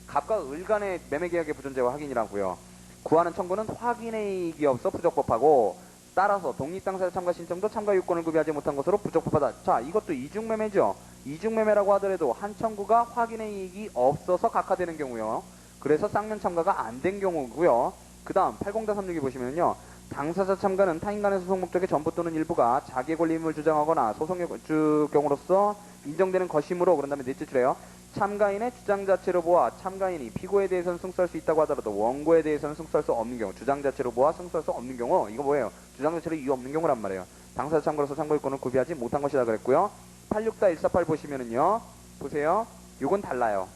Speaker 1: 갑과 을간의 매매계약의 부존재 확인이라고요. 구하는 청구는 확인의 이익이 없어 부적법하고 따라서 독립당사자 참가 신청도 참가 요건을 구비하지 못한 것으로 부적법하다. 자, 이것도 이중매매죠. 이중매매라고 하더라도 한 청구가 확인의 이익이 없어서 각하되는 경우요. 그래서 쌍면 참가가 안 된 경우고요. 그 다음 80-36이 보시면요. 당사자 참가는 타인 간의 소송 목적의 전부 또는 일부가 자기의 권리임을 주장하거나 소송의 경우로서 인정되는 것이므로 그런 다음에 넷째 줄에요. 참가인의 주장 자체로 보아 참가인이 피고에 대해서는 승소할 수 있다고 하더라도 원고에 대해서는 승소할 수 없는 경우, 주장 자체로 보아 승소할 수 없는 경우, 이거 뭐예요? 주장 자체로 이유 없는 경우란 말이에요. 당사자 참가로서 참고요건을 구비하지 못한 것이다 그랬고요. 86-148 보시면은요, 보세요. 요건 달라요.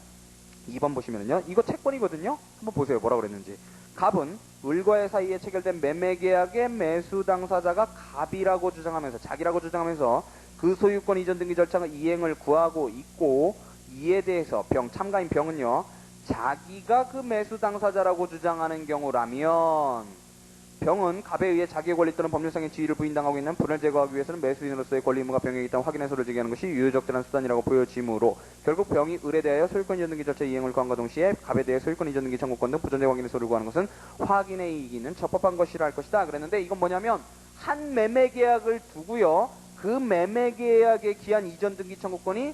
Speaker 1: 2번 보시면은요, 이거 채권이거든요. 한번 보세요. 뭐라고 그랬는지. 갑은 을과의 사이에 체결된 매매계약의 매수 당사자가 갑이라고 주장하면서, 자기라고 주장하면서 그 소유권 이전 등기 절차가 이행을 구하고 있고, 이에 대해서 참가인 병은요, 자기가 그 매수 당사자라고 주장하는 경우라면 병은 갑에 의해 자기의 권리 또는 법률상의 지위를 부인당하고 있는 불을 제거하기 위해서는 매수인으로서의 권리 의무가 병에게 있다는 확인해서를 제기하는 것이 유효적절한 수단이라고 보여지므로 결국 병이 을에 대하여 소유권 이전 등기 절차 이행을 구함과 동시에 갑에 대해 소유권 이전 등기 청구권 등 부존재 확인의 소를 구하는 것은 확인의 이익이 있는 적법한 것이라 할 것이다. 그랬는데 이건 뭐냐면 한 매매계약을 두고요. 그 매매계약에 기한 이전 등기 청구권이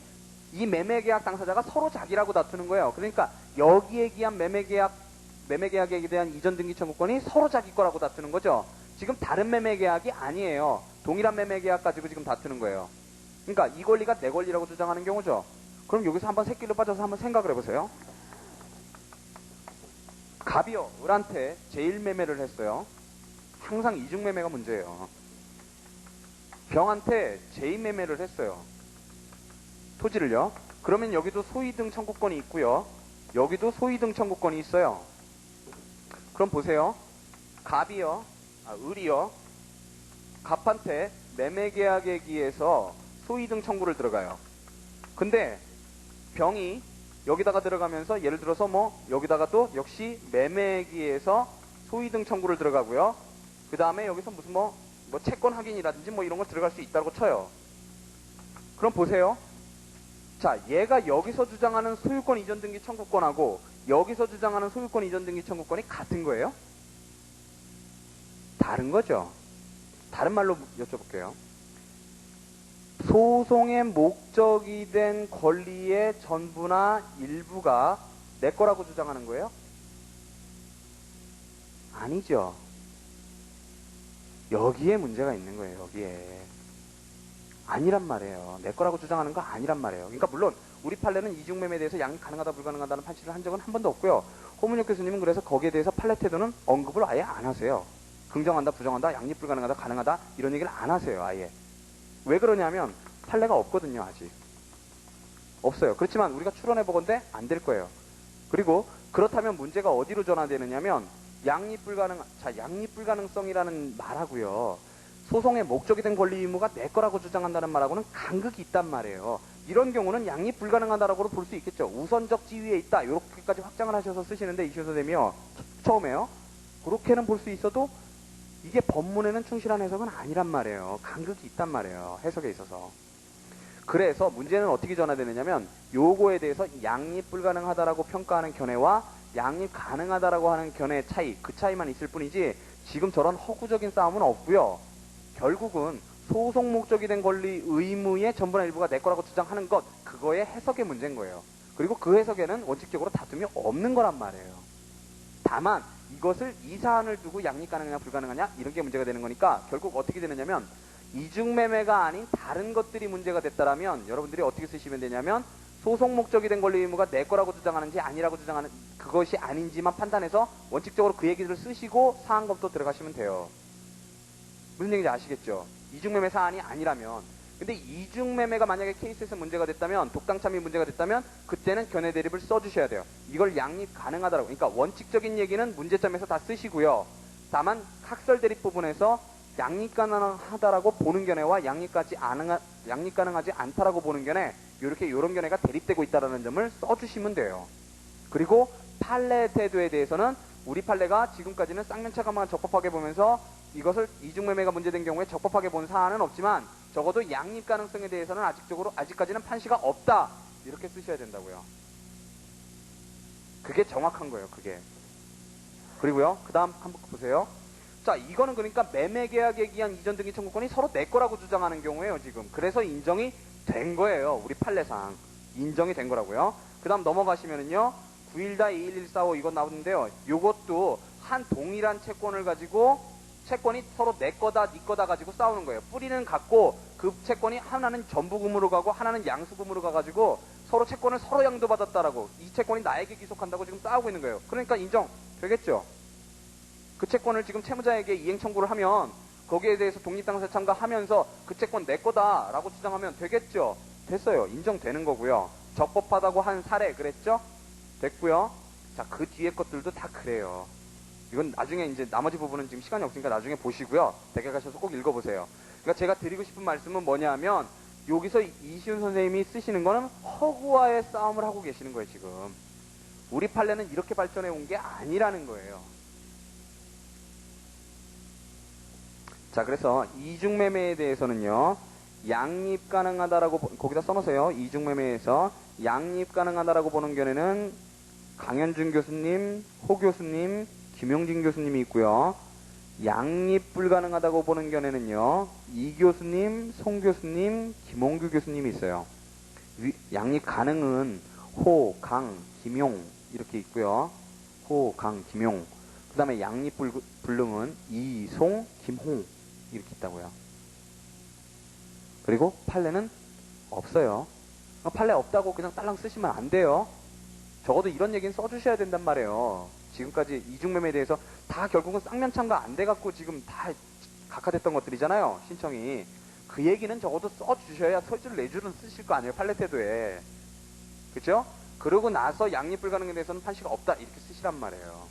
Speaker 1: 이 매매계약 당사자가 서로 자기라고 다투는 거예요. 그러니까 여기에 기한 매매계약에 대한 이전 등기 청구권이 서로 자기 거라고 다투는 거죠. 지금 다른 매매계약이 아니에요. 동일한 매매계약 가지고 지금 다투는 거예요. 그러니까 이 권리가 내 권리라고 주장하는 경우죠. 그럼 여기서 한번 새끼로 빠져서 한번 생각을 해보세요. 갑이요, 을한테 제1매매를 했어요. 항상 이중매매가 문제예요. 병한테 제2매매를 했어요. 토지를요. 그러면 여기도 소위등 청구권이 있고요. 여기도 소위등 청구권이 있어요. 그럼 보세요. 을이요. 갑한테 매매계약에 기해서 소위등 청구를 들어가요. 근데 병이 여기다가 들어가면서 예를 들어서 여기다가 또 역시 매매에 기해서 소위등 청구를 들어가고요. 그 다음에 여기서 무슨 채권 확인이라든지 이런 거 들어갈 수 있다고 쳐요. 그럼 보세요. 자, 얘가 여기서 주장하는 소유권 이전 등기 청구권하고 여기서 주장하는 소유권 이전 등기 청구권이 같은 거예요? 다른 거죠. 다른 말로 여쭤볼게요. 소송의 목적이 된 권리의 전부나 일부가 내 거라고 주장하는 거예요? 아니죠. 여기에 문제가 있는 거예요. 여기에. 아니란 말이에요. 내 거라고 주장하는 거 아니란 말이에요. 그러니까 물론 우리 판례는 이중매매에 대해서 양립 가능하다 불가능하다는 판시를 한 적은 한 번도 없고요. 호문혁 교수님은 그래서 거기에 대해서 판례 태도는 언급을 아예 안 하세요. 긍정한다, 부정한다, 양립 불가능하다, 가능하다 이런 얘기를 안 하세요. 아예. 왜 그러냐면 판례가 없거든요. 아직. 없어요. 그렇지만 우리가 추론해보건대 안 될 거예요. 그리고 그렇다면 문제가 어디로 전환되느냐면 양립 불가능성이라는 말하고요. 소송의 목적이 된 권리 의무가 내 거라고 주장한다는 말하고는 간극이 있단 말이에요. 이런 경우는 양립 불가능하다라고 볼 수 있겠죠. 우선적 지위에 있다. 이렇게까지 확장을 하셔서 쓰시는데 이슈 선생님이요. 처음에요. 그렇게는 볼 수 있어도 이게 법문에는 충실한 해석은 아니란 말이에요. 간극이 있단 말이에요. 해석에 있어서. 그래서 문제는 어떻게 전환되느냐면 요거에 대해서 양립 불가능하다라고 평가하는 견해와 양립 가능하다라고 하는 견해의 차이, 그 차이만 있을 뿐이지 지금 저런 허구적인 싸움은 없고요. 결국은 소송 목적이 된 권리 의무의 전부나 일부가 내 거라고 주장하는 것, 그거의 해석의 문제인 거예요. 그리고 그 해석에는 원칙적으로 다툼이 없는 거란 말이에요. 다만 이것을 이 사안을 두고 양립 가능하냐 불가능하냐 이런 게 문제가 되는 거니까 결국 어떻게 되느냐면 이중매매가 아닌 다른 것들이 문제가 됐다라면 여러분들이 어떻게 쓰시면 되냐면 소송 목적이 된 권리 의무가 내 거라고 주장하는지 아니라고 주장하는 그것이 아닌지만 판단해서 원칙적으로 그 얘기를 쓰시고 사안 검토 들어가시면 돼요. 무슨 얘기인지 아시겠죠? 이중매매 사안이 아니라면. 근데 이중매매가 만약에 케이스에서 문제가 됐다면, 독당참이 문제가 됐다면 그때는 견해 대립을 써주셔야 돼요. 이걸 양립 가능하다라고. 그러니까 원칙적인 얘기는 문제점에서 다 쓰시고요. 다만 학설 대립 부분에서 양립 가능하다라고 보는 견해와 양립 가능하지 않다라고 보는 견해, 요런 견해가 대립되고 있다는 점을 써주시면 돼요. 그리고 판례 태도에 대해서는 우리 판례가 지금까지는 쌍면차가만 적법하게 보면서 이것을 이중매매가 문제된 경우에 적법하게 본 사안은 없지만 적어도 양립 가능성에 대해서는 아직까지는 판시가 없다. 이렇게 쓰셔야 된다고요. 그게 정확한 거예요, 그게. 그리고요, 그 다음 한번 보세요. 자, 이거는 그러니까 매매계약에 기한 이전 등기 청구권이 서로 내 거라고 주장하는 경우예요, 지금. 그래서 인정이 된 거예요, 우리 판례상. 인정이 된 거라고요. 그 다음 넘어가시면은요, 9.1-21145 이건 나오는데요. 요것도 한 동일한 채권을 가지고 채권이 서로 내 거다, 네 거다 가지고 싸우는 거예요. 뿌리는 같고 그 채권이 하나는 전부금으로 가고 하나는 양수금으로 가가지고 서로 채권을 서로 양도받았다라고 이 채권이 나에게 귀속한다고 지금 싸우고 있는 거예요. 그러니까 인정되겠죠. 그 채권을 지금 채무자에게 이행 청구를 하면 거기에 대해서 독립당사 참가하면서 그 채권 내 거다라고 주장하면 되겠죠. 됐어요. 인정되는 거고요. 적법하다고 한 사례 그랬죠? 됐고요. 자, 그 뒤에 것들도 다 그래요. 이건 나중에 이제 나머지 부분은 지금 시간이 없으니까 나중에 보시고요. 댁에 가셔서 꼭 읽어보세요. 그러니까 제가 드리고 싶은 말씀은 뭐냐면 여기서 이시훈 선생님이 쓰시는 거는 허구와의 싸움을 하고 계시는 거예요, 지금. 우리 판례는 이렇게 발전해 온 게 아니라는 거예요. 자, 그래서 이중매매에 대해서는요, 양립 가능하다라고, 거기다 써놓으세요. 이중매매에서 양립 가능하다라고 보는 견해는 강현준 교수님, 호 교수님, 김용진 교수님이 있고요. 양립 불가능하다고 보는 견해는요, 이 교수님, 송 교수님, 김홍규 교수님이 있어요. 양립 가능은 호, 강, 김용 이렇게 있고요. 호, 강, 김용. 그 다음에 양립 불능은 이, 송, 김홍 이렇게 있다고요. 그리고 판례는 없어요. 판례 없다고 그냥 딸랑 쓰시면 안 돼요. 적어도 이런 얘기는 써주셔야 된단 말이에요. 지금까지 이중매매에 대해서 다 결국은 쌍면참가 안 돼갖고 지금 다 각하됐던 것들이잖아요. 신청이. 그 얘기는 적어도 써주셔야 설줄 내줄은 쓰실 거 아니에요. 판례 태도에. 그죠? 그러고 나서 양립 불가능에 대해서는 판시가 없다. 이렇게 쓰시란 말이에요.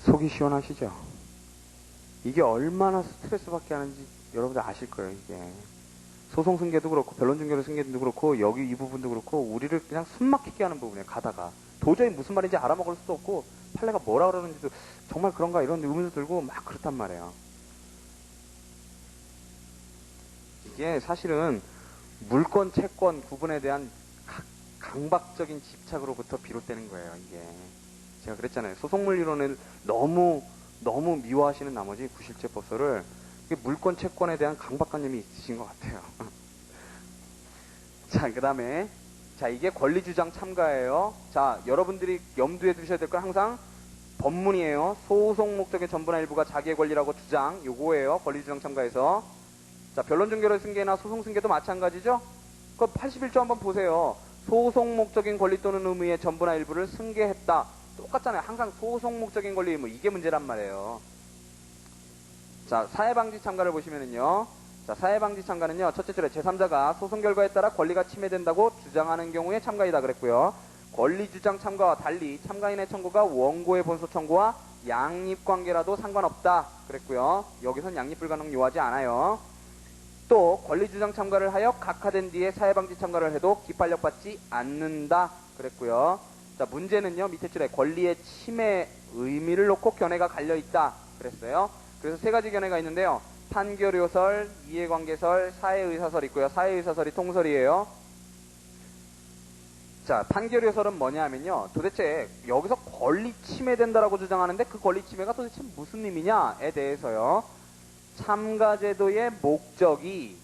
Speaker 1: 속이 시원하시죠? 이게 얼마나 스트레스 받게 하는지 여러분들 아실 거예요, 이게. 소송 승계도 그렇고, 변론 중개로 승계도 그렇고, 여기 이 부분도 그렇고, 우리를 그냥 숨 막히게 하는 부분이에요, 가다가. 도저히 무슨 말인지 알아먹을 수도 없고, 판례가 뭐라 그러는지도 정말 그런가 이런 의문도 들고 막 그렇단 말이에요. 이게 사실은 물권, 채권 구분에 대한 강박적인 집착으로부터 비롯되는 거예요, 이게. 제가 그랬잖아요. 소송물 이론을 너무 미워하시는 나머지 구실제법서를 물권 채권에 대한 강박관념이 있으신 것 같아요. 자, 그 다음에 자, 이게 권리주장 참가예요. 자, 여러분들이 염두에 두셔야 될 건 항상 법문이에요. 소송 목적의 전부나 일부가 자기의 권리라고 주장. 요거예요. 권리주장 참가에서. 자, 변론중개로 승계나 소송 승계도 마찬가지죠. 그 81조 한번 보세요. 소송 목적인 권리 또는 의무의 전부나 일부를 승계했다. 똑같잖아요. 항상 소송 목적인 권리 의무. 이게 문제란 말이에요. 자, 사회방지 참가를 보시면은요. 자, 사회방지 참가는요. 첫째 줄에 제3자가 소송 결과에 따라 권리가 침해된다고 주장하는 경우에 참가이다 그랬고요. 권리주장 참가와 달리 참가인의 청구가 원고의 본소 청구와 양립관계라도 상관없다 그랬고요. 여기선 양립 불가능 요하지 않아요. 또 권리주장 참가를 하여 각하된 뒤에 사회방지 참가를 해도 기판력 받지 않는다 그랬고요. 자, 문제는요. 밑에 줄에 권리의 침해 의미를 놓고 견해가 갈려있다 그랬어요. 그래서 세 가지 견해가 있는데요. 판결요설, 이해관계설, 사회의사설 있고요. 사회의사설이 통설이에요. 자, 판결요설은 뭐냐 하면요. 도대체 여기서 권리 침해된다라고 주장하는데 그 권리 침해가 도대체 무슨 의미냐에 대해서요. 참가제도의 목적이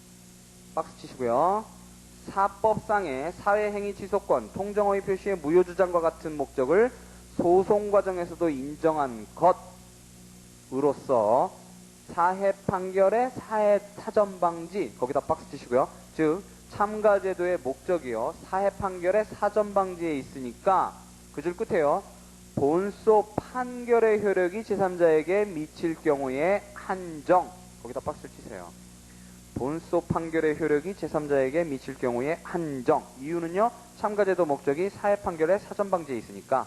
Speaker 1: 박스 치시고요. 사법상의 사회행위 취소권, 통정허위 표시의 무효주장과 같은 목적을 소송 과정에서도 인정한 것으로서 사회 판결의 사회 사전 방지, 거기다 박스 치시고요. 즉 참가제도의 목적이요. 사회 판결의 사전 방지에 있으니까 그 줄 끝에요. 본소 판결의 효력이 제3자에게 미칠 경우에 한정, 거기다 박스를 치세요. 본소 판결의 효력이 제3자에게 미칠 경우에 한정. 이유는요. 참가제도 목적이 사회 판결의 사전 방지에 있으니까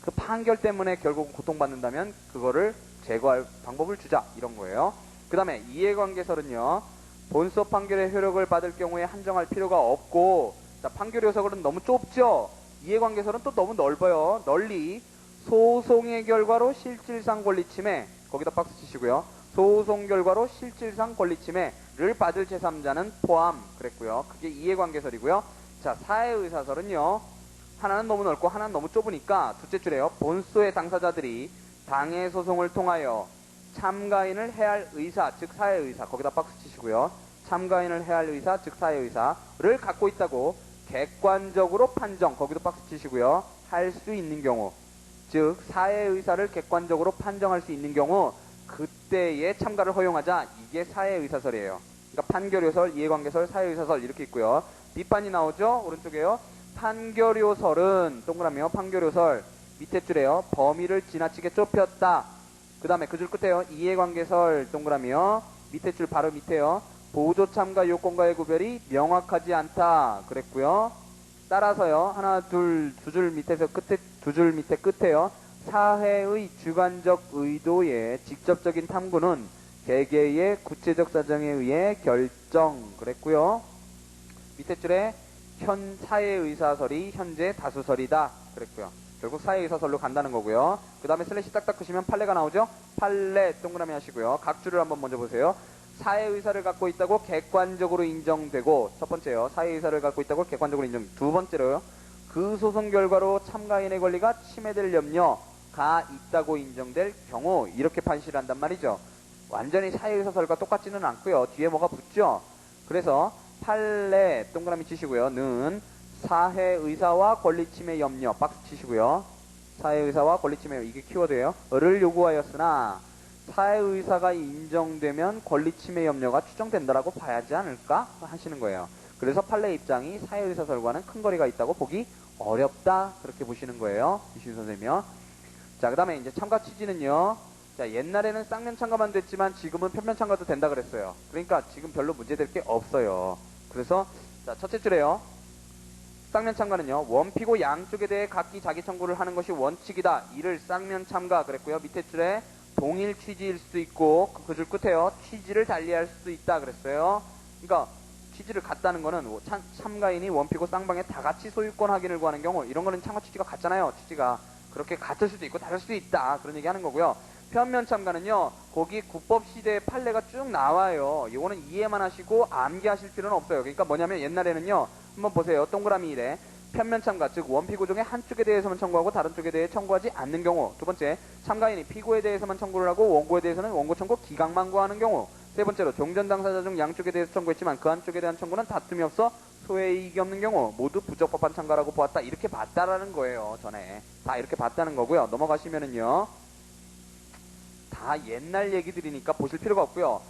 Speaker 1: 그 판결 때문에 결국 고통받는다면 그거를 제거할 방법을 주자 이런 거예요. 그 다음에 이해관계설은요. 본소 판결의 효력을 받을 경우에 한정할 필요가 없고, 자, 판결 요소는 너무 좁죠. 이해관계설은 또 너무 넓어요. 널리 소송의 결과로 실질상 권리침해, 거기다 박스 치시고요. 소송 결과로 실질상 권리침해를 받을 제3자는 포함 그랬고요. 그게 이해관계설이고요. 자, 사해의사설은요. 하나는 너무 넓고 하나는 너무 좁으니까 둘째 줄에요. 본소의 당사자들이 당해 소송을 통하여 참가인을 해할 의사, 즉 사해의사, 거기다 박스 치시고요. 참가인을 해할 의사, 즉 사해의사를 갖고 있다고 객관적으로 판정, 거기도 박스 치시고요. 할 수 있는 경우, 즉 사해의사를 객관적으로 판정할 수 있는 경우 그때의 참가를 허용하자. 이게 사해의사설이에요. 그러니까 판결요설, 이해관계설, 사해의사설 이렇게 있고요. 뒷판이 나오죠? 오른쪽에요. 판결요설은 동그라미요. 판결요설 밑에 줄에요. 범위를 지나치게 좁혔다. 그 다음에 그 줄 끝에요. 이해관계설 동그라미요. 밑에 줄 바로 밑에요. 보조 참가 요건과의 구별이 명확하지 않다. 그랬고요. 따라서요. 하나, 둘, 두 줄 밑에서 끝에, 두 줄 밑에 끝에요. 사회의 주관적 의도의 직접적인 탐구는 개개의 구체적 사정에 의해 결정. 그랬고요. 밑에 줄에 사회의사설이 현재 다수설이다. 그랬고요. 결국 사회의사설로 간다는 거고요. 그 다음에 슬래시 딱딱 크시면 판례가 나오죠? 판례 동그라미 하시고요. 각 줄을 한번 먼저 보세요. 사회의사를 갖고 있다고 객관적으로 인정되고, 첫 번째요. 사회의사를 갖고 있다고 객관적으로 인정. 두 번째로요. 그 소송 결과로 참가인의 권리가 침해될 염려가 있다고 인정될 경우, 이렇게 판시를 한단 말이죠. 완전히 사회의사설과 똑같지는 않고요. 뒤에 뭐가 붙죠? 그래서 판례 동그라미 치시고요. 는 사회의사와 권리침해 염려 박스 치시고요. 사회의사와 권리침해, 이게 키워드예요. 를 요구하였으나 사회의사가 인정되면 권리침해 염려가 추정된다라고 봐야지 않을까 하시는 거예요. 그래서 판례 입장이 사회의사설과는 큰 거리가 있다고 보기 어렵다, 그렇게 보시는 거예요. 이슈 선생님이요. 자, 그 다음에 이제 참가 취지는요. 자, 옛날에는 쌍면 참가만 됐지만 지금은 편면 참가도 된다 그랬어요. 그러니까 지금 별로 문제될 게 없어요. 그래서 자, 첫째 줄에요. 쌍면 참가는요. 원피고 양쪽에 대해 각기 자기 청구를 하는 것이 원칙이다. 이를 쌍면 참가 그랬고요. 밑에 줄에 동일 취지일 수도 있고, 그 줄 끝에요. 취지를 달리할 수도 있다 그랬어요. 그러니까 취지를 같다는 거는 참가인이 원피고 쌍방에 다 같이 소유권 확인을 구하는 경우, 이런 거는 참가 취지가 같잖아요. 취지가 그렇게 같을 수도 있고 다를 수도 있다, 그런 얘기 하는 거고요. 편면 참가는요. 거기 국법 시대의 판례가 쭉 나와요. 이거는 이해만 하시고 암기하실 필요는 없어요. 그러니까 뭐냐면 옛날에는요. 한번 보세요. 동그라미 이래. 편면 참가, 즉 원피고 중에 한쪽에 대해서만 청구하고 다른 쪽에 대해 청구하지 않는 경우. 두 번째, 참가인이 피고에 대해서만 청구를 하고 원고에 대해서는 원고 청구 기각만 구하는 경우. 세 번째로, 종전 당사자 중 양쪽에 대해서 청구했지만 그 한쪽에 대한 청구는 다툼이 없어 소외 이익이 없는 경우 모두 부적법한 참가라고 보았다. 이렇게 봤다라는 거예요. 전에 다 이렇게 봤다는 거고요. 넘어가시면은요. 다 옛날 얘기들이니까 보실 필요가 없고요.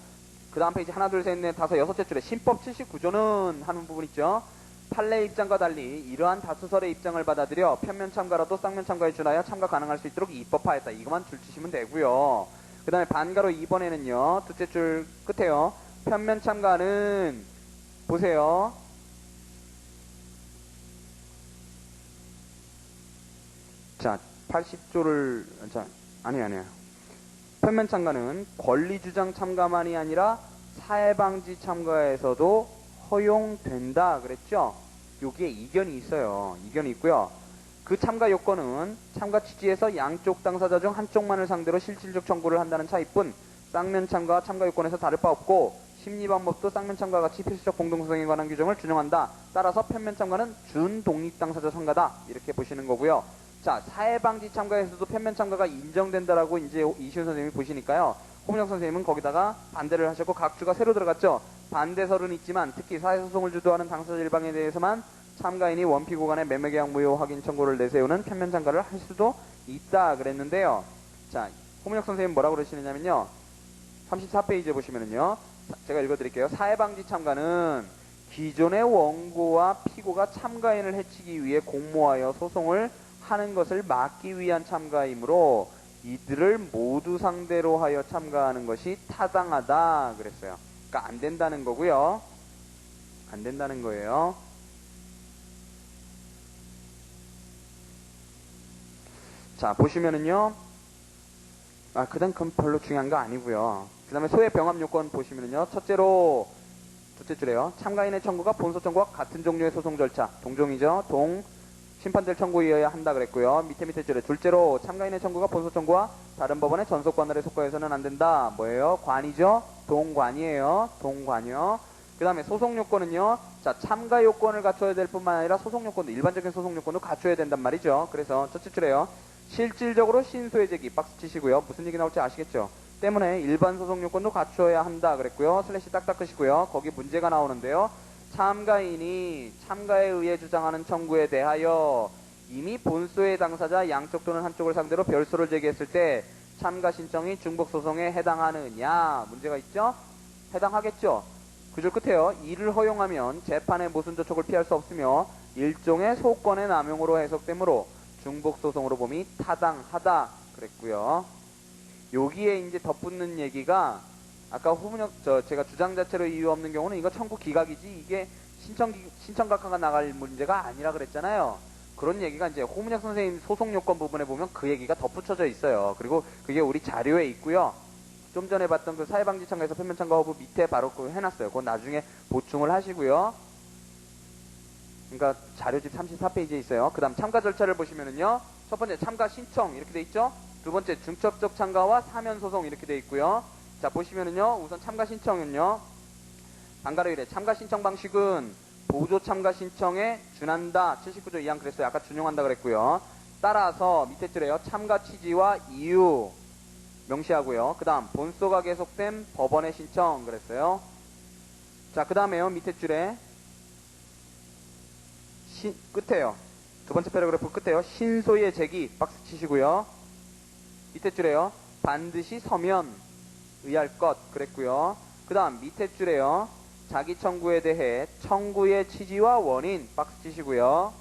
Speaker 1: 그 다음 페이지 하나, 둘, 셋, 넷, 다섯, 여섯째 줄에 신법 79조는 하는 부분 있죠. 판례 입장과 달리 이러한 다수설의 입장을 받아들여 편면 참가라도 쌍면 참가에 준하여 참가 가능할 수 있도록 입법화했다. 이것만 줄 치시면 되고요. 그 다음에 반가로 2번에는요. 둘째 줄 끝에요. 편면 참가는 보세요. 자, 80조를 아니에요. 편면 참가는 권리주장 참가만이 아니라 사해방지 참가에서도 허용된다 그랬죠? 여기에 이견이 있어요. 이견이 있고요. 그 참가 요건은 참가 취지에서 양쪽 당사자 중 한쪽만을 상대로 실질적 청구를 한다는 차이뿐 쌍면 참가와 참가 요건에서 다를 바 없고 심리방법도 쌍면 참가와 같이 필수적 공동소송에 관한 규정을 준용한다. 따라서 편면 참가는 준독립 당사자 참가다. 이렇게 보시는 거고요. 자, 사해방지 참가에서도 편면 참가가 인정된다라고 이제 이시훈 선생님이 보시니까요. 홍문혁 선생님은 거기다가 반대를 하셨고 각주가 새로 들어갔죠. 반대설은 있지만 특히 사회소송을 주도하는 당사자 일방에 대해서만 참가인이 원피고 간의 매매계약 무효 확인 청구를 내세우는 편면 참가를 할 수도 있다 그랬는데요. 자, 홍문혁 선생님 뭐라고 그러시느냐면요. 34페이지에 보시면은요. 제가 읽어드릴게요. 사해방지 참가는 기존의 원고와 피고가 참가인을 해치기 위해 공모하여 소송을 하는 것을 막기 위한 참가이므로 이들을 모두 상대로 하여 참가하는 것이 타당하다 그랬어요. 그러니까 안 된다는 거고요. 안 된다는 거예요. 자, 보시면은요. 그다음 그건 별로 중요한 거 아니고요. 그 다음에 소의 병합 요건 보시면은요. 첫째로, 둘째 줄에요. 참가인의 청구가 본소 청구와 같은 종류의 소송 절차. 동종이죠. 심판될 청구에 의해야 한다 그랬고요. 밑에 줄에 둘째로 참가인의 청구가 본소 청구와 다른 법원의 전속 관할에 속하여서는 안 된다. 뭐예요? 관이죠. 동관이에요. 동관이요. 그 다음에 소송 요건은요. 자, 참가 요건을 갖춰야 될 뿐만 아니라 소송 요건도, 일반적인 소송 요건도 갖춰야 된단 말이죠. 그래서 첫째 줄에요. 실질적으로 신소의 제기 박스 치시고요. 무슨 얘기 나올지 아시겠죠? 때문에 일반 소송 요건도 갖춰야 한다 그랬고요. 슬래시 딱 닦으시고요. 거기 문제가 나오는데요. 참가인이 참가에 의해 주장하는 청구에 대하여 이미 본소의 당사자 양쪽 또는 한쪽을 상대로 별소를 제기했을 때 참가 신청이 중복소송에 해당하느냐 문제가 있죠? 해당하겠죠? 그 줄 끝에요. 이를 허용하면 재판의 모순 저촉을 피할 수 없으며 일종의 소권의 남용으로 해석되므로 중복소송으로 봄이 타당하다 그랬고요. 여기에 이제 덧붙는 얘기가 아까 제가 주장 자체로 이유 없는 경우는 이거 청구 기각이지 이게 신청각하가 나갈 문제가 아니라 그랬잖아요. 그런 얘기가 이제 호문혁 선생님 소송 요건 부분에 보면 그 얘기가 덧붙여져 있어요. 그리고 그게 우리 자료에 있고요. 좀 전에 봤던 그 사회방지청구에서 표면청구 허브 밑에 바로 그 해놨어요. 그건 나중에 보충을 하시고요. 그러니까 자료집 34페이지에 있어요. 그 다음 참가 절차를 보시면은요. 첫 번째 참가 신청 이렇게 돼 있죠. 두 번째 중첩적 참가와 사면 소송 이렇게 돼 있고요. 자 보시면은요. 우선 참가 신청은요. 방가로 이래 참가 신청 방식은 보조 참가 신청에 준한다. 79조 2항 그랬어요. 아까 준용한다 그랬고요. 따라서 밑에 줄에요. 참가 취지와 이유 명시하고요. 그 다음 본소가 계속된 법원의 신청 그랬어요. 자 그 다음에요. 밑에 줄에 끝에요. 두 번째 패러그래프 끝에요. 신소의 제기 박스 치시고요. 밑에 줄에요. 반드시 서면 의할 것 그랬고요. 그 다음 밑에 줄에요. 자기 청구에 대해 청구의 취지와 원인 박스 치시고요.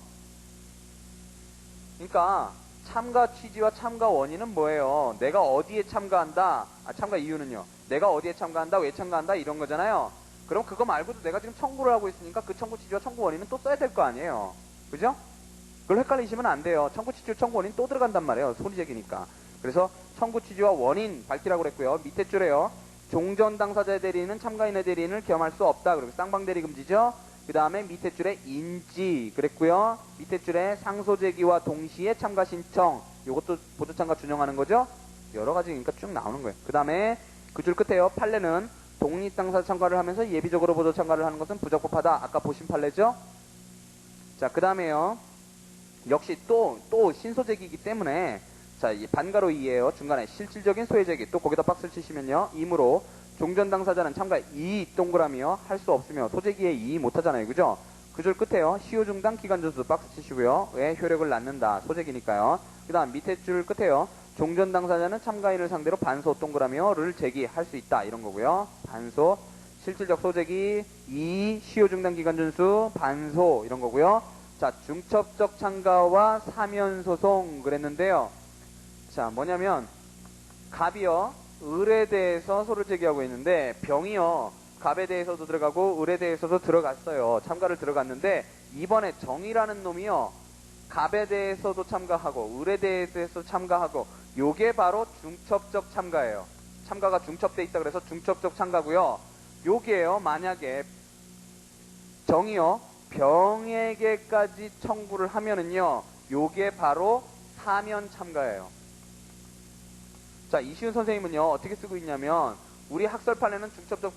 Speaker 1: 그러니까 참가 취지와 참가 원인은 뭐예요? 내가 어디에 참가한다. 참가 이유는요. 내가 어디에 참가한다, 왜 참가한다 이런 거잖아요. 그럼 그거 말고도 내가 지금 청구를 하고 있으니까 그 청구 취지와 청구 원인은 또 써야 될 거 아니에요. 그죠? 그걸 헷갈리시면 안 돼요. 청구 취지와 청구 원인 또 들어간단 말이에요. 소리제기니까. 그래서 청구 취지와 원인 밝히라고 그랬고요. 밑에 줄에요. 종전 당사자의 대리인은 참가인의 대리인을 겸할 수 없다. 그리고 쌍방 대리 금지죠. 그 다음에 밑에 줄에 인지 그랬고요. 밑에 줄에 상소제기와 동시에 참가 신청. 이것도 보조 참가 준용하는 거죠. 여러 가지 그러니까 쭉 나오는 거예요. 그 다음에 그 줄 끝에요. 판례는 독립 당사자 참가를 하면서 예비적으로 보조 참가를 하는 것은 부적법하다. 아까 보신 판례죠. 자, 그 다음에요. 역시 또 신소제기이기 때문에 자, 반가로 2예요. 중간에 실질적인 소외제기. 또 거기다 박스를 치시면요. 이므로 종전 당사자는 참가 2 동그라미요. 할 수 없으며 소제기에 2 못하잖아요. 그죠? 그 줄 끝에요. 시효 중단 기간 전수 박스 치시고요. 왜 효력을 낳는다. 소제기니까요. 그 다음 밑에 줄 끝에요. 종전 당사자는 참가인을 상대로 반소 동그라미요를 제기할 수 있다. 이런 거고요. 반소, 실질적 소제기, 2, 시효 중단 기간 전수, 반소 이런 거고요. 자, 중첩적 참가와 사면 소송 그랬는데요. 자, 뭐냐면 갑이요. 을에 대해서 소를 제기하고 있는데 병이요. 갑에 대해서도 들어가고 을에 대해서도 들어갔어요. 참가를 들어갔는데 이번에 정이라는 놈이요. 갑에 대해서도 참가하고 을에 대해서 참가하고 요게 바로 중첩적 참가예요. 참가가 중첩돼 있다 그래서 중첩적 참가고요. 요게요. 만약에 정이요. 병에게까지 청구를 하면은요. 요게 바로 사면 참가예요. 자, 이시훈 선생님은요. 어떻게 쓰고 있냐면 우리 학설 판례는 중첩적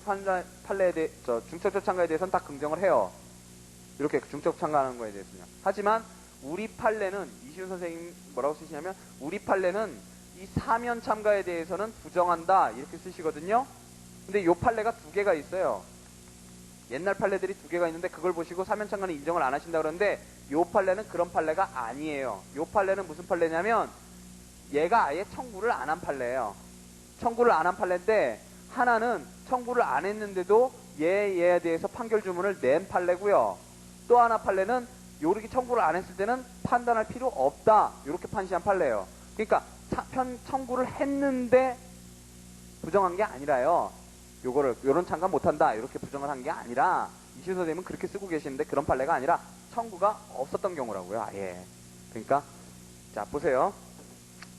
Speaker 1: 중첩적 참가에 대해서는 다 긍정을 해요. 이렇게 중첩 참가하는 거에 대해서는요. 하지만 우리 판례는 이시훈 선생님 뭐라고 쓰시냐면 우리 판례는 이 사면 참가에 대해서는 부정한다 이렇게 쓰시거든요. 근데 요 판례가 두 개가 있어요. 옛날 판례들이 두 개가 있는데 그걸 보시고 사면 참가는 인정을 안 하신다 그러는데 요 판례는 그런 판례가 아니에요. 요 판례는 무슨 판례냐면 얘가 아예 청구를 안 한 판례예요. 청구를 안 한 판례인데 하나는 청구를 안 했는데도 얘에 대해서 판결 주문을 낸 판례고요. 또 하나 판례는 요렇게 청구를 안 했을 때는 판단할 필요 없다. 이렇게 판시한 판례예요. 그러니까 청구를 했는데 부정한 게 아니라요. 요런 참가 못한다. 이렇게 부정을 한 게 아니라 이시훈 선생님은 그렇게 쓰고 계시는데 그런 판례가 아니라 청구가 없었던 경우라고요. 아예. 그러니까 자 보세요.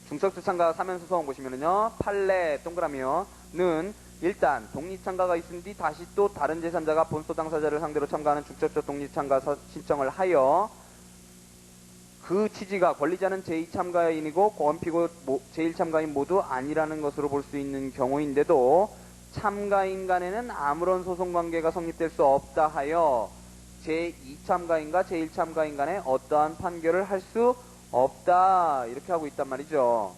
Speaker 1: 중첩적 참가 사면소 소송 보시면은요, 판례 동그라미요는 일단 독립참가가 있은 뒤 다시 또 다른 제3자가 본소 당사자를 상대로 참가하는 중첩적 독립참가 신청을 하여 그 취지가 권리자는 제2참가인이고 원피고 제1참가인 모두 아니라는 것으로 볼 수 있는 경우인데도 참가인 간에는 아무런 소송관계가 성립될 수 없다 하여 제2참가인과 제1참가인 간에 어떠한 판결을 할 수 없다 이렇게 하고 있단 말이죠.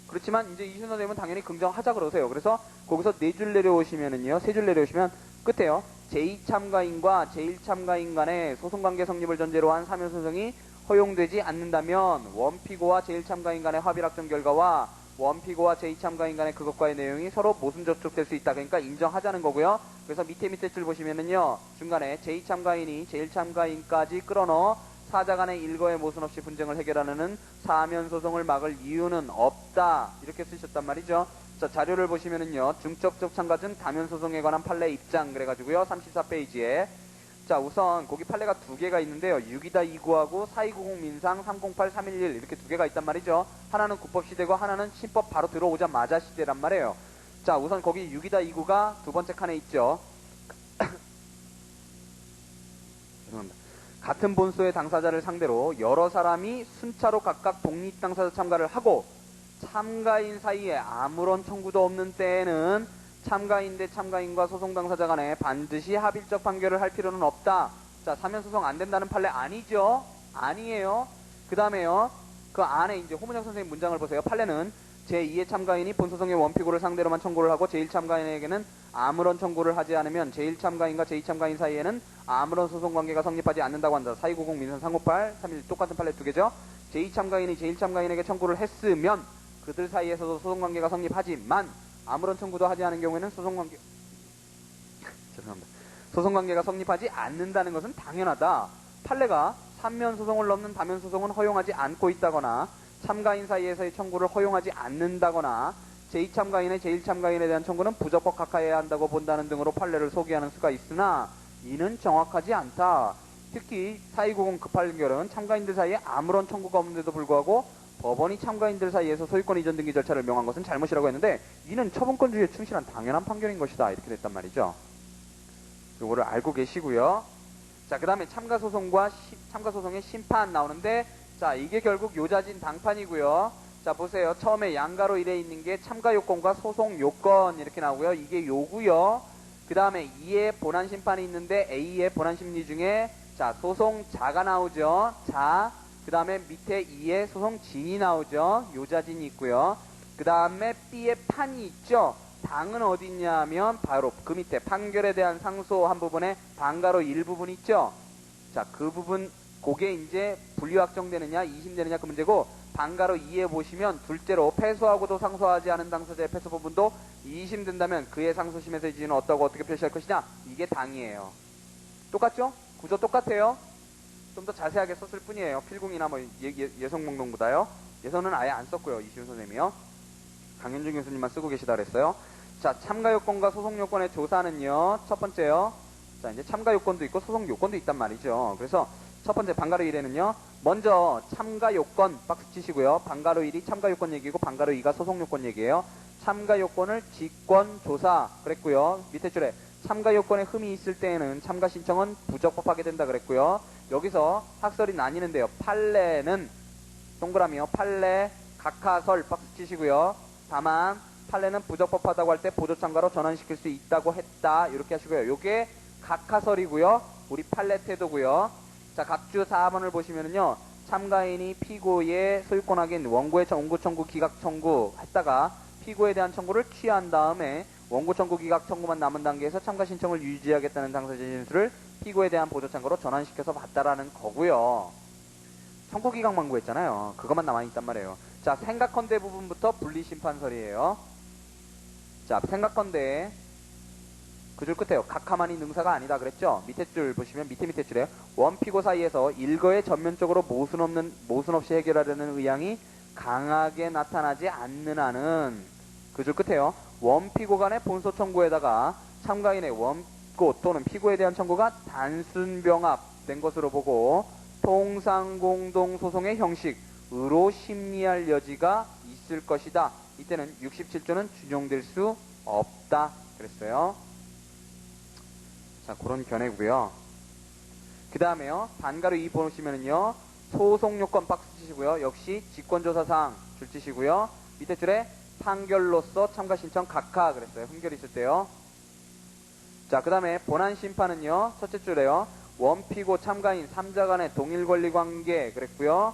Speaker 1: 그렇지만 이제 이순 선생님은 당연히 긍정하자 그러세요. 그래서 거기서 4줄 내려오시면은요, 3줄 내려오시면 끝에요. 제2참가인과 제1참가인 간의 소송관계 성립을 전제로 한 사면소송이 허용되지 않는다면 원피고와 제1참가인 간의 합의 확정 결과와 원피고와 제2참가인 간의 그것과의 내용이 서로 모순 접촉될 수 있다. 그러니까 인정하자는 거고요. 그래서 밑에 줄 보시면은요, 중간에 제2참가인이 제1참가인까지 끌어넣어 사자 간의 일거의 모순 없이 분쟁을 해결하는 사면소송을 막을 이유는 없다. 이렇게 쓰셨단 말이죠. 자, 자료를 보시면은요, 중첩적 참가준 다면소송에 관한 판례 입장 그래가지고요, 34페이지에 자, 우선 거기 판례가 2개가 있는데요. 6.29하고 4290 민상 308 311 이렇게 2개가 있단 말이죠. 하나는 국법시대고 하나는 신법 바로 들어오자마자 시대란 말이에요. 자, 우선 거기 6.29가 두 번째 칸에 있죠. 죄송합니다. 같은 본소의 당사자를 상대로 여러 사람이 순차로 각각 독립 당사자 참가를 하고 참가인 사이에 아무런 청구도 없는 때에는 참가인 대 참가인과 소송 당사자 간에 반드시 합의적 판결을 할 필요는 없다. 자, 사면소송 안 된다는 판례 아니죠? 아니에요. 그 다음에요. 그 안에 이제 호문영 선생님 문장을 보세요. 판례는 제2의 참가인이 본소송의 원피고를 상대로만 청구를 하고 제1참가인에게는 아무런 청구를 하지 않으면 제1참가인과 제2참가인 사이에는 아무런 소송관계가 성립하지 않는다고 한다. 4290 민선 358 311 똑같은 판례 2개죠. 제2참가인이 제1참가인에게 청구를 했으면 그들 사이에서도 소송관계가 성립하지만 아무런 청구도 하지 않은 경우에는 죄송합니다. 소송관계가 성립하지 않는다는 것은 당연하다. 판례가 3면 소송을 넘는 다면 소송은 허용하지 않고 있다거나 참가인 사이에서의 청구를 허용하지 않는다거나 제2참가인의 제1참가인에 대한 청구는 부적법 각하해야 한다고 본다는 등으로 판례를 소개하는 수가 있으나 이는 정확하지 않다. 특히 4290 급판결은 참가인들 사이에 아무런 청구가 없는데도 불구하고 법원이 참가인들 사이에서 소유권 이전 등기 절차를 명한 것은 잘못이라고 했는데 이는 처분권주의에 충실한 당연한 판결인 것이다. 이렇게 됐단 말이죠. 요거를 알고 계시고요. 자, 그 다음에 참가소송의 심판 나오는데 자, 이게 결국 요자진 당판이고요. 자, 보세요. 처음에 양가로 1에 있는 게 참가요건과 소송요건 이렇게 나오고요. 이게 요고요. 그 다음에 2에 본안심판이 있는데 A의 본안심리 중에 자, 소송자가 나오죠. 자, 그 다음에 밑에 2에 소송진이 나오죠. 요자진이 있고요. 그 다음에 B에 판이 있죠. 당은 어디 있냐면 바로 그 밑에 판결에 대한 상소한 부분에 반가로 1부분 있죠. 자, 그 부분 그게 이제 분류 확정되느냐 2심되느냐 그 문제고 반가로 2에 보시면 둘째로 패소하고도 상소하지 않은 당사자의 패소 부분도 2심 된다면 그의 상소심에서의 지위는 어떠고 어떻게 표시할 것이냐 이게 당이에요. 똑같죠? 구조 똑같아요. 좀 더 자세하게 썼을 뿐이에요. 필궁이나 뭐 예성공동보다요. 예선은 아예 안 썼고요. 이시훈 선생님이요. 강현중 교수님만 쓰고 계시다 그랬어요. 자, 참가요건과 소송요건의 조사는요. 첫 번째요. 자, 이제 참가요건도 있고 소송요건도 있단 말이죠. 그래서 첫 번째 방가로 1에는요. 먼저 참가요건 박스 치시고요. 방가로 1이 참가요건 얘기고 방가로 2가 소송요건 얘기예요. 참가요건을 직권조사 그랬고요. 밑에 줄에 참가요건에 흠이 있을 때에는 참가 신청은 부적법하게 된다 그랬고요. 여기서 학설이 나뉘는데요. 판례는 동그라미요. 판례 각하설 박스 치시고요. 다만 판례는 부적법하다고 할 때 보조참가로 전환시킬 수 있다고 했다. 이렇게 하시고요. 요게 각하설이고요. 우리 판례 태도고요. 자, 각주 4번을 보시면은요. 참가인이 피고의 소유권 확인, 원고의 원고 청구, 기각 청구 했다가 피고에 대한 청구를 취한 다음에 원고 청구, 기각 청구만 남은 단계에서 참가 신청을 유지하겠다는 당사자 진술을 피고에 대한 보조 참고로 전환시켜서 봤다라는 거고요. 청구 기각 망고했잖아요. 그것만 남아있단 말이에요. 자, 생각컨대 부분부터 분리심판설이에요. 자, 생각컨대 그 줄 끝에요. 각하만이 능사가 아니다 그랬죠? 밑에 줄 보시면 밑에 줄에 원피고 사이에서 일거에 전면적으로 모순 없이 해결하려는 의향이 강하게 나타나지 않는 한은 그 줄 끝에요. 원피고 간의 본소 청구에다가 참가인의 원고 또는 피고에 대한 청구가 단순 병합된 것으로 보고 통상공동소송의 형식 의로 심리할 여지가 있을 것이다. 이때는 67조는 준용될 수 없다. 그랬어요. 자, 그런 견해고요. 그 다음에요. 반가로 2 보시면은요. 소송요건 박스 치시고요. 역시 직권조사상 줄 치시고요. 밑에 줄에 판결로서 참가 신청 각하 그랬어요. 흠결 있을 때요. 자, 그 다음에 본안심판은요. 첫째 줄에요. 원피고 참가인 3자 간의 동일 권리 관계 그랬고요.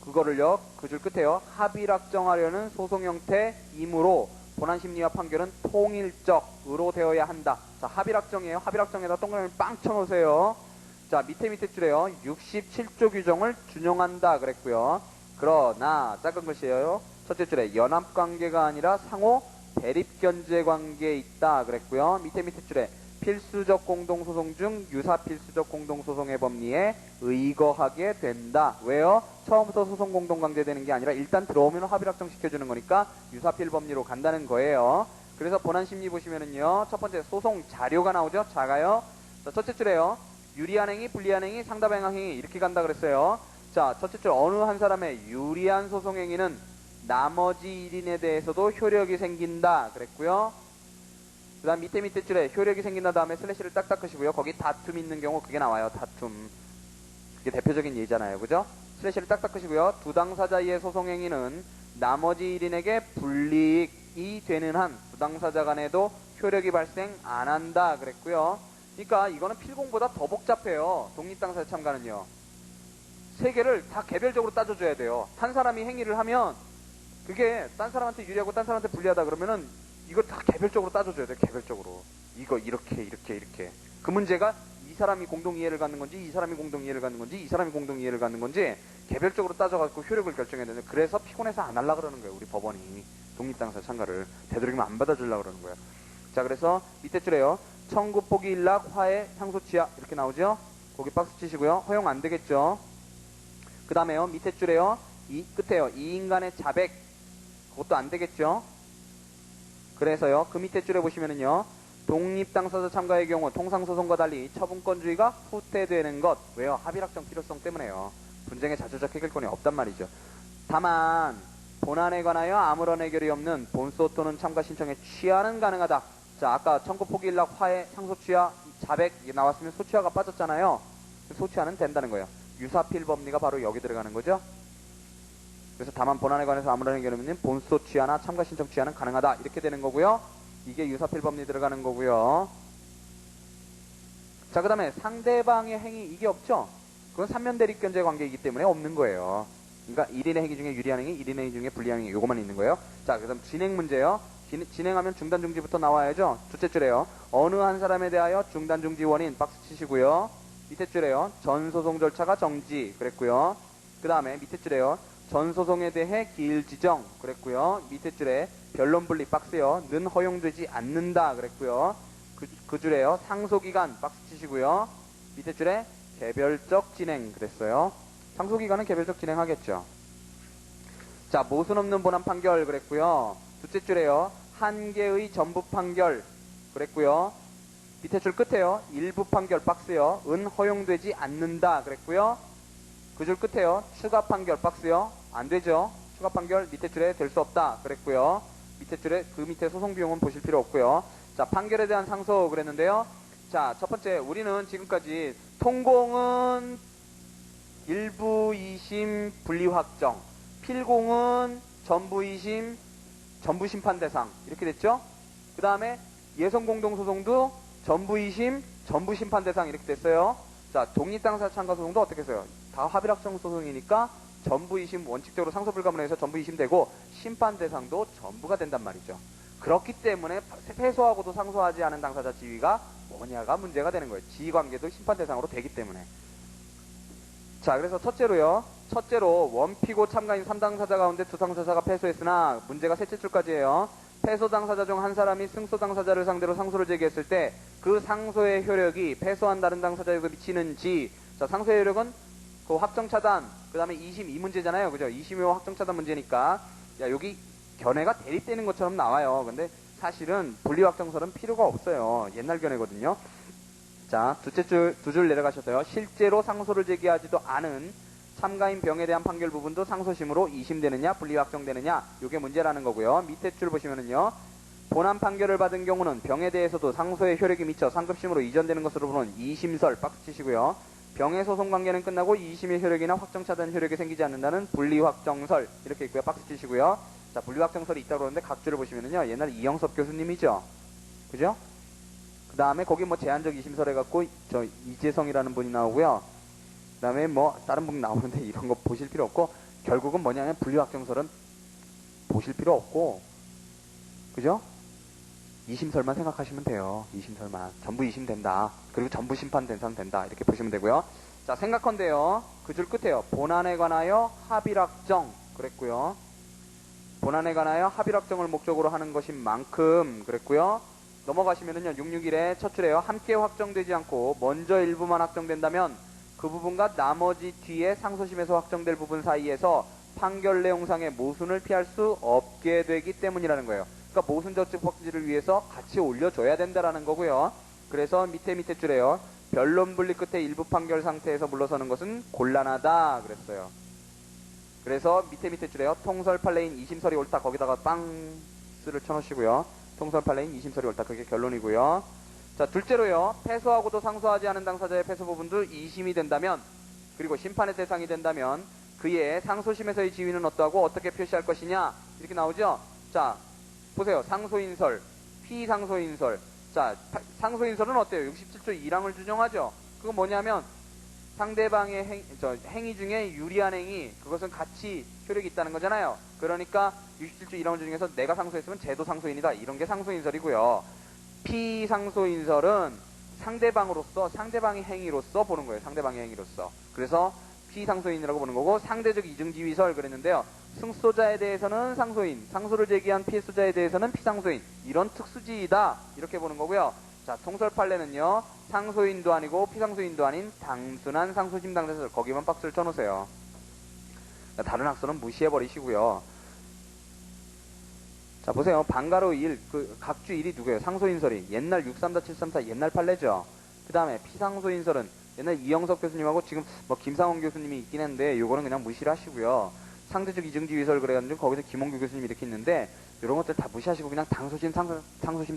Speaker 1: 그거를요. 그 줄 끝에요. 합의를 확정하려는 소송 형태이므로 본안심리와 판결은 통일적으로 되어야 한다. 자, 합의를 확정이에요. 합의를 확정에다 동그라미 빵 쳐놓으세요. 자, 밑에 줄에요. 67조 규정을 준용한다 그랬고요. 그러나 작은 글씨예요. 첫째 줄에 연합관계가 아니라 상호 대립견제관계에 있다 그랬고요. 밑에 줄에 필수적 공동소송 중 유사 필수적 공동소송의 법리에 의거하게 된다. 왜요? 처음부터 소송 공동강제되는 게 아니라 일단 들어오면 합의를 확정시켜주는 거니까 유사필 법리로 간다는 거예요. 그래서 본안심리 보시면은요. 첫 번째 소송 자료가 나오죠. 작아요. 자, 첫째 줄에요. 유리한 행위, 불리한 행위, 상답행위 행위 이렇게 간다 그랬어요. 자, 첫째 줄 어느 한 사람의 유리한 소송 행위는 나머지 1인에 대해서도 효력이 생긴다 그랬고요. 그 다음 밑에 줄에 효력이 생긴다 다음에 슬래시를 딱딱 끄시고요. 거기 다툼 있는 경우 그게 나와요. 다툼. 그게 대표적인 예잖아요. 그죠? 슬래시를 딱딱 끄시고요. 두 당사자의 소송행위는 나머지 1인에게 불이익이 되는 한 두 당사자 간에도 효력이 발생 안 한다 그랬고요. 그러니까 이거는 필공보다 더 복잡해요. 독립당사자 참가는요. 세 개를 다 개별적으로 따져줘야 돼요. 한 사람이 행위를 하면 그게 딴 사람한테 유리하고 딴 사람한테 불리하다 그러면은 이걸 다 개별적으로 따져줘야 돼요. 개별적으로. 이거 이렇게. 그 문제가 이 사람이 공동 이해를 갖는 건지 이 사람이 공동 이해를 갖는 건지 이 사람이 공동 이해를 갖는 건지 개별적으로 따져가지고 효력을 결정해야 되는데 그래서 피곤해서 안 하려고 그러는 거예요. 우리 법원이. 독립당사자 참가를. 되도록이면 안 받아주려고 그러는 거예요. 자, 그래서 밑에 줄에요. 청구 포기 일락 화해 상소 취하 이렇게 나오죠. 거기 박스 치시고요. 허용 안 되겠죠. 그 다음에요. 밑에 줄에요. 끝에요. 이 인간의 자백 그것도 안 되겠죠. 그래서요. 그 밑에 줄에 보시면은요. 독립당사자 참가의 경우 통상소송과 달리 처분권주의가 후퇴되는 것. 왜요? 합의락정 필요성 때문에요. 분쟁의 자주적 해결권이 없단 말이죠. 다만 본안에 관하여 아무런 해결이 없는 본소 또는 참가 신청에 취하는 가능하다. 자, 아까 청구 포기 일락 화해 상소 취하 자백 나왔으면 소취하가 빠졌잖아요. 소취하는 된다는 거예요. 유사필 법리가 바로 여기 들어가는 거죠. 그래서 다만 본안에 관해서 아무런 해결이 없는 본소 취하나 참가 신청 취하는 가능하다. 이렇게 되는 거고요. 이게 유사필 법리 들어가는 거고요. 자, 그 다음에 상대방의 행위 이게 없죠. 그건 삼면대립견제 관계이기 때문에 없는 거예요. 그러니까 1인의 행위 중에 유리한 행위, 1인의 행위 중에 불리한 행위 요것만 있는 거예요. 자, 그 다음 진행 문제요. 진행하면 중단 중지부터 나와야죠. 둘째 줄에요. 어느 한 사람에 대하여 중단 중지 원인 박스 치시고요. 밑에 줄에요. 전 소송 절차가 정지 그랬고요. 그 다음에 밑에 줄에요. 전 소송에 대해 기일 지정 그랬고요. 밑에 줄에 변론 분리 박스요. 는 허용되지 않는다 그랬고요. 그 줄에요. 상소기간 박스 치시고요. 밑에 줄에 개별적 진행 그랬어요. 상소기간은 개별적 진행하겠죠. 자, 모순 없는 본안 판결 그랬고요. 둘째 줄에요. 한 개의 전부 판결 그랬고요. 밑에 줄 끝에요. 일부 판결 박스요. 은 허용되지 않는다 그랬고요. 그 줄 끝에요. 추가 판결 박스요. 안 되죠. 추가 판결 밑에 줄에 될 수 없다 그랬고요. 밑에 줄에 그 밑에 소송 비용은 보실 필요 없고요. 자, 판결에 대한 상소 그랬는데요. 자, 첫 번째 우리는 지금까지 통공은 일부 2심 분리 확정, 필공은 전부 2심 전부 심판 대상 이렇게 됐죠. 그 다음에 예선 공동소송도 전부 2심 전부 심판 대상 이렇게 됐어요. 자, 독립당사자 참가 소송도 어떻게 했어요? 다 합의락정 소송이니까 전부 2심 원칙적으로 상소 불가문에서 전부 2심 되고 심판 대상도 전부가 된단 말이죠. 그렇기 때문에 패소하고도 상소하지 않은 당사자 지위가 뭐냐가 문제가 되는 거예요. 지휘관계도 심판 대상으로 되기 때문에. 자, 그래서 첫째로 원피고 참가인 3당사자 가운데 2당사자가 패소했으나 문제가 셋째 줄까지예요. 패소 당사자 중 한 사람이 승소 당사자를 상대로 상소를 제기했을 때 그 상소의 효력이 패소한 다른 당사자에게 미치는지. 자, 상소의 효력은 그 확정차단 그 다음에 2심 이 문제잖아요. 그죠? 2심의 확정차단 문제니까 야, 여기 견해가 대립되는 것처럼 나와요. 근데 사실은 분리확정설은 필요가 없어요. 옛날 견해거든요. 자, 두 줄 내려가셔서요. 실제로 상소를 제기하지도 않은 참가인 병에 대한 판결 부분도 상소심으로 이심되느냐 분리 확정되느냐 이게 문제라는 거고요. 밑에 줄 보시면은요. 본안 판결을 받은 경우는 병에 대해서도 상소의 효력이 미쳐 상급심으로 이전되는 것으로 보는 2심설 박스 치시고요. 병의 소송 관계는 끝나고 2심의 효력이나 확정차단 효력이 생기지 않는다는 분리 확정설 이렇게 있고요. 박스 치시고요. 자, 분리 확정설이 있다고 그러는데 각주를 보시면은요. 옛날 이영섭 교수님이죠. 그죠? 그 다음에 거기 뭐 제한적 2심설 해갖고 저 이재성이라는 분이 나오고요. 그 다음에 뭐 다른 분 나오는데 이런 거 보실 필요 없고 결국은 뭐냐면 분리 확정설은 보실 필요 없고 그죠? 2심설만 생각하시면 돼요. 2심설만. 전부 2심 된다. 그리고 전부 심판 된상 된다. 이렇게 보시면 되고요. 자, 생각컨대요. 그 줄 끝에요. 본안에 관하여 합의확정 그랬고요. 본안에 관하여 합의확정을 목적으로 하는 것인 만큼 그랬고요. 넘어가시면은요. 661에 첫 줄에요. 함께 확정되지 않고 먼저 일부만 확정된다면 그 부분과 나머지 뒤에 상소심에서 확정될 부분 사이에서 판결 내용상의 모순을 피할 수 없게 되기 때문이라는 거예요. 그러니까 모순적 확지를 위해서 같이 올려줘야 된다라는 거고요. 그래서 밑에 줄에요. 변론 분리 끝에 일부 판결 상태에서 물러서는 것은 곤란하다 그랬어요. 그래서 밑에 줄에요. 통설 판례인 2심설이 옳다. 거기다가 빵스를 쳐놓으시고요. 통설 판례인 2심설이 옳다. 그게 결론이고요. 자, 둘째로요. 패소하고도 상소하지 않은 당사자의 패소 부분도 2심이 된다면 그리고 심판의 대상이 된다면 그의 상소심에서의 지위는 어떠하고 어떻게 표시할 것이냐 이렇게 나오죠. 자, 보세요. 상소인설, 피상소인설. 자, 상소인설은 어때요? 67조 1항을 준용하죠. 그거 뭐냐면 상대방의 행위 중에 유리한 행위, 그것은 같이 효력이 있다는 거잖아요. 그러니까 67조 1항을 준용해서 내가 상소했으면 쟤도 상소인이다. 이런 게 상소인설이고요. 피상소인설은 상대방으로서, 상대방의 행위로서 보는 거예요. 상대방의 행위로서. 그래서 피상소인이라고 보는 거고 상대적 이중지위설 그랬는데요. 승소자에 대해서는 상소인, 상소를 제기한 피해소자에 대해서는 피상소인 이런 특수지이다 이렇게 보는 거고요. 자, 통설 판례는요. 상소인도 아니고 피상소인도 아닌 단순한 상소심 당사자 거기만 박스를 쳐놓으세요. 다른 학설은 무시해버리시고요. 자, 보세요. 방가로 1, 그 각주 1이 누구예요? 상소인설이 옛날 634-734 옛날 판례죠. 그 다음에 피상소인설은 옛날 이영석 교수님하고 지금 뭐 김상원 교수님이 있긴 했는데 요거는 그냥 무시를 하시고요. 상대적 이중지위설 그래가지고 거기서 김홍규 교수님 이렇게 있는데 이런 것들 다 무시하시고 그냥 상소심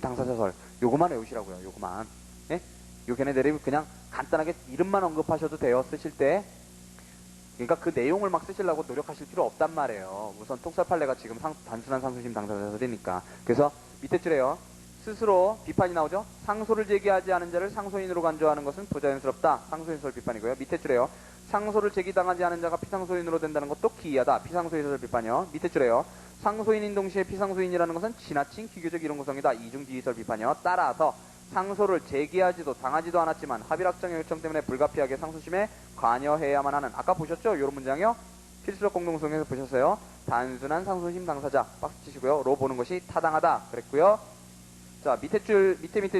Speaker 1: 당사자설 요거만 외우시라고요. 요거만. 예? 요 걔네들이 그냥 간단하게 이름만 언급하셔도 돼요. 쓰실 때. 그러니까 그 내용을 막 쓰시려고 노력하실 필요 없단 말이에요. 우선 통설 판례가 지금 단순한 상소심 당사자설이니까. 그래서 밑에 줄에요. 스스로 비판이 나오죠. 상소를 제기하지 않은 자를 상소인으로 간주하는 것은 부자연스럽다. 상소인설 비판이고요. 밑에 줄에요. 상소를 제기당하지 않은 자가 피상소인으로 된다는 것도 기이하다. 피상소인설 비판이요. 밑에 줄에요. 상소인인 동시에 피상소인이라는 것은 지나친 기교적 이론 구성이다. 이중지위설 비판이요. 따라서 상소를 제기하지도 당하지도 않았지만 합의확정의 요청 때문에 불가피하게 상소심에 관여해야만 하는 아까 보셨죠? 이런 문장이요. 필수적 공동성에서 보셨어요. 단순한 상소심 당사자 박스 치시고요. 로 보는 것이 타당하다 그랬고요. 자, 밑에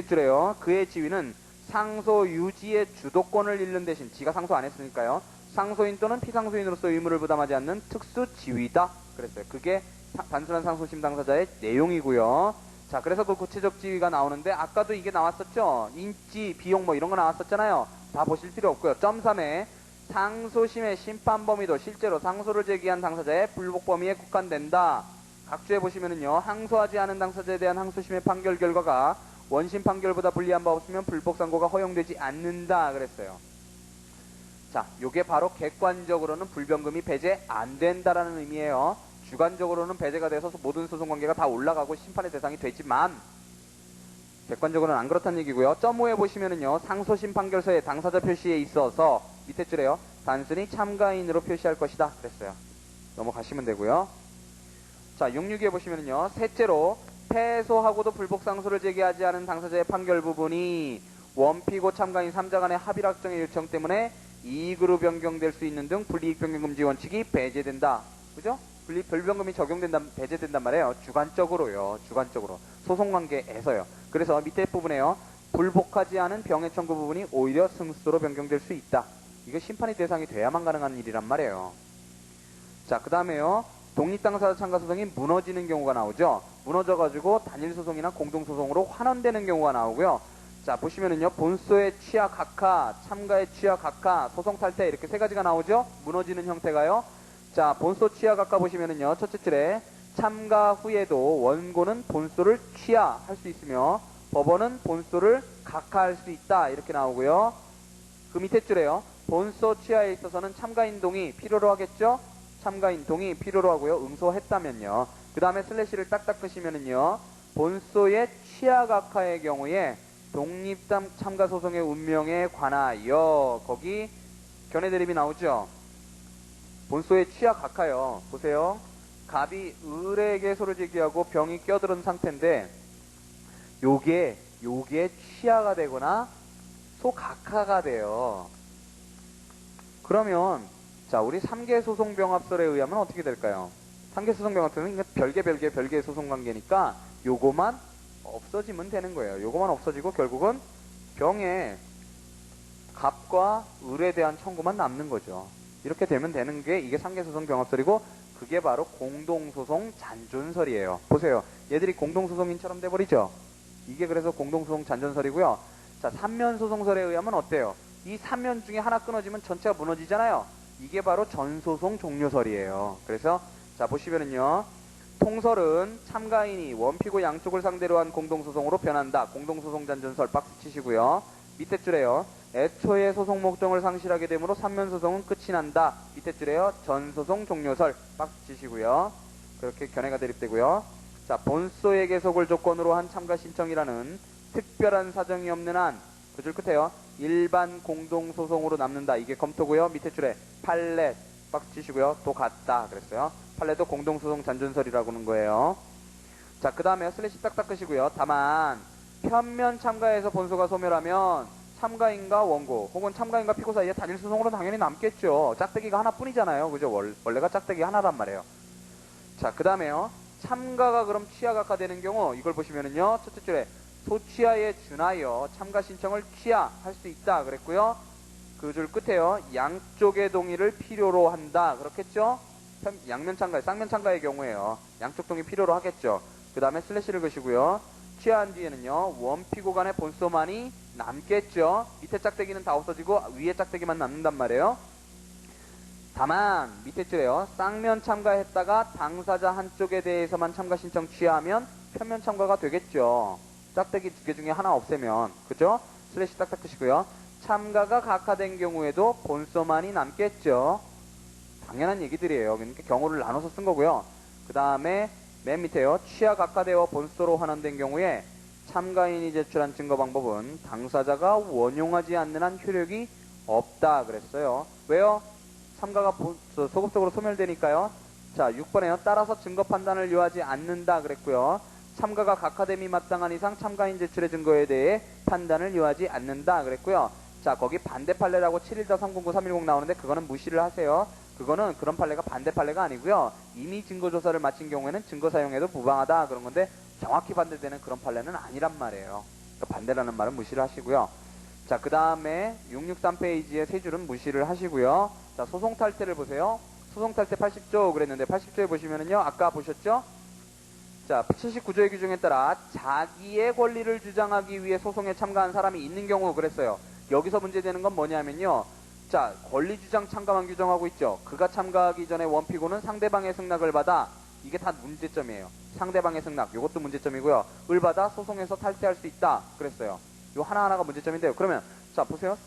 Speaker 1: 줄에요. 그의 지위는 상소 유지의 주도권을 잃는 대신 지가 상소 안 했으니까요. 상소인 또는 피상소인으로서 의무를 부담하지 않는 특수 지위다 그랬어요. 그게 단순한 상소심 당사자의 내용이고요. 자, 그래서 그 구체적 지위가 나오는데 아까도 이게 나왔었죠. 인지, 비용 뭐 이런 거 나왔었잖아요. 다 보실 필요 없고요. 점 3에 상소심의 심판 범위도 실제로 상소를 제기한 당사자의 불복 범위에 국한된다. 각주에 보시면은요. 항소하지 않은 당사자에 대한 항소심의 판결 결과가 원심 판결보다 불리한 바 없으면 불복 선고가 허용되지 않는다 그랬어요. 자, 요게 바로 객관적으로는 불변금이 배제 안 된다라는 의미예요. 주관적으로는 배제가 돼서 모든 소송 관계가 다 올라가고 심판의 대상이 되지만 객관적으로는 안 그렇다는 얘기고요. 점 5에 보시면은요. 상소심 판결서의 당사자 표시에 있어서 밑에 줄에요. 단순히 참가인으로 표시할 것이다 그랬어요. 넘어가시면 되고요. 자, 662에 보시면은요. 셋째로 패소하고도 불복 상소를 제기하지 않은 당사자의 판결 부분이 원피고 참가인 3자 간의 합의확정의 요청 때문에 이익으로 변경될 수 있는 등 불이익 변경 금지 원칙이 배제된다. 그죠? 불변금이 배제된단 말이에요. 주관적으로요. 주관적으로. 소송관계에서요. 그래서 밑에 부분에요. 불복하지 않은 병해 청구 부분이 오히려 승소로 변경될 수 있다. 이거 심판의 대상이 돼야만 가능한 일이란 말이에요. 자, 그 다음에요. 독립당사자 참가소송이 무너지는 경우가 나오죠. 무너져가지고 단일소송이나 공동소송으로 환원되는 경우가 나오고요. 자, 보시면은요, 본소의 취하 각하, 참가의 취하 각하, 소송 탈퇴 이렇게 세 가지가 나오죠? 무너지는 형태가요. 자, 본소 취하 각하 보시면은요, 첫째 줄에 참가 후에도 원고는 본소를 취하할 수 있으며 법원은 본소를 각하할 수 있다 이렇게 나오고요. 그 밑에 줄에요. 본소 취하에 있어서는 참가인 동의 필요로 하겠죠? 참가인 동의 필요로 하고요. 응소했다면요. 그 다음에 슬래시를 딱딱 끄시면은요. 본소의 취하 각하의 경우에 독립담 참가 소송의 운명에 관하여 거기 견해 대립이 나오죠. 본소의 취하 각하요. 보세요. 갑이 을에게 소를 제기하고 병이 껴들은 상태인데 요게 취하가 되거나 소각하가 돼요. 그러면 자, 우리 3개 소송병합설에 의하면 어떻게 될까요? 3개 소송병합설은 별개 소송관계니까 요거만 없어지면 되는 거예요. 요거만 없어지고 결국은 병의 갑과 을에 대한 청구만 남는 거죠. 이렇게 되면 되는 게 이게 3개 소송병합설이고 그게 바로 공동소송 잔존설이에요. 보세요. 얘들이 공동소송인처럼 돼버리죠? 이게 그래서 공동소송 잔존설이고요. 자, 3면 소송설에 의하면 어때요? 이 3면 중에 하나 끊어지면 전체가 무너지잖아요. 이게 바로 전소송 종료설이에요. 그래서 자, 보시면은요. 통설은 참가인이 원피고 양쪽을 상대로 한 공동소송으로 변한다. 공동소송 잔존설 박스 치시고요. 밑에 줄에요. 애초에 소송 목적을 상실하게 되므로 3면 소송은 끝이 난다. 밑에 줄에요. 전소송 종료설 박스 치시고요. 그렇게 견해가 대립되고요. 자, 본소의 계속을 조건으로 한 참가 신청이라는 특별한 사정이 없는 한 그 줄 끝에요. 일반 공동소송으로 남는다. 이게 검토고요. 밑에 줄에 판례 박스 치시고요. 또 같다 그랬어요. 판례도 공동소송 잔존설이라고 하는 거예요. 자, 그 다음에 슬래시 딱딱 끄시고요. 다만 편면 참가에서 본소가 소멸하면 참가인과 원고 혹은 참가인과 피고 사이에 단일 소송으로 당연히 남겠죠. 짝대기가 하나뿐이잖아요. 그죠? 원래가 짝대기 하나란 말이에요. 자, 그 다음에요. 참가가 그럼 취하각하 되는 경우 이걸 보시면은요. 첫째 줄에 소취하에 준하여 참가 신청을 취하할 수 있다 그랬고요. 그 줄 끝에요. 양쪽의 동의를 필요로 한다. 그렇겠죠? 양면 참가, 쌍면 참가의 경우에요. 양쪽 동의 필요로 하겠죠. 그 다음에 슬래시를 그시고요. 취하한 뒤에는요. 원피고 간의 본소만이 남겠죠. 밑에 짝대기는 다 없어지고 위에 짝대기만 남는단 말이에요. 다만 밑에 줄에요. 쌍면 참가했다가 당사자 한쪽에 대해서만 참가 신청 취하하면 편면 참가가 되겠죠. 짝대기 두 개 중에 하나 없애면. 그죠? 슬래시 딱딱 끄시고요. 참가가 각하된 경우에도 본소만이 남겠죠. 당연한 얘기들이에요. 그러니까 경우를 나눠서 쓴 거고요. 그 다음에 맨 밑에요. 취하 각하되어 본소로 환원된 경우에 참가인이 제출한 증거 방법은 당사자가 원용하지 않는 한 효력이 없다 그랬어요. 왜요? 참가가 소급적으로 소멸되니까요. 자, 6번에요. 따라서 증거 판단을 요하지 않는다 그랬고요. 참가가 각하됨이 마땅한 이상 참가인 제출의 증거에 대해 판단을 요하지 않는다 그랬고요. 자, 거기 반대 판례라고 714-309-310 나오는데 그거는 무시를 하세요. 그거는 그런 판례가 반대 판례가 아니고요. 이미 증거조사를 마친 경우에는 증거 사용에도 무방하다 그런 건데 정확히 반대되는 그런 판례는 아니란 말이에요. 그러니까 반대라는 말은 무시를 하시고요. 자, 그 다음에 663페이지의 세 줄은 무시를 하시고요. 자, 소송 탈퇴를 보세요. 소송 탈퇴 80조 그랬는데 80조에 보시면은요. 아까 보셨죠? 자, 79조의 규정에 따라 자기의 권리를 주장하기 위해 소송에 참가한 사람이 있는 경우 그랬어요. 여기서 문제되는 건 뭐냐면요. 자, 권리 주장 참가만 규정하고 있죠. 그가 참가하기 전에 원피고는 상대방의 승낙을 받아 이게 다 문제점이에요. 상대방의 승낙 이것도 문제점이고요. 을 받아 소송에서 탈퇴할 수 있다 그랬어요. 요 하나하나가 문제점인데요. 그러면 자, 보세요.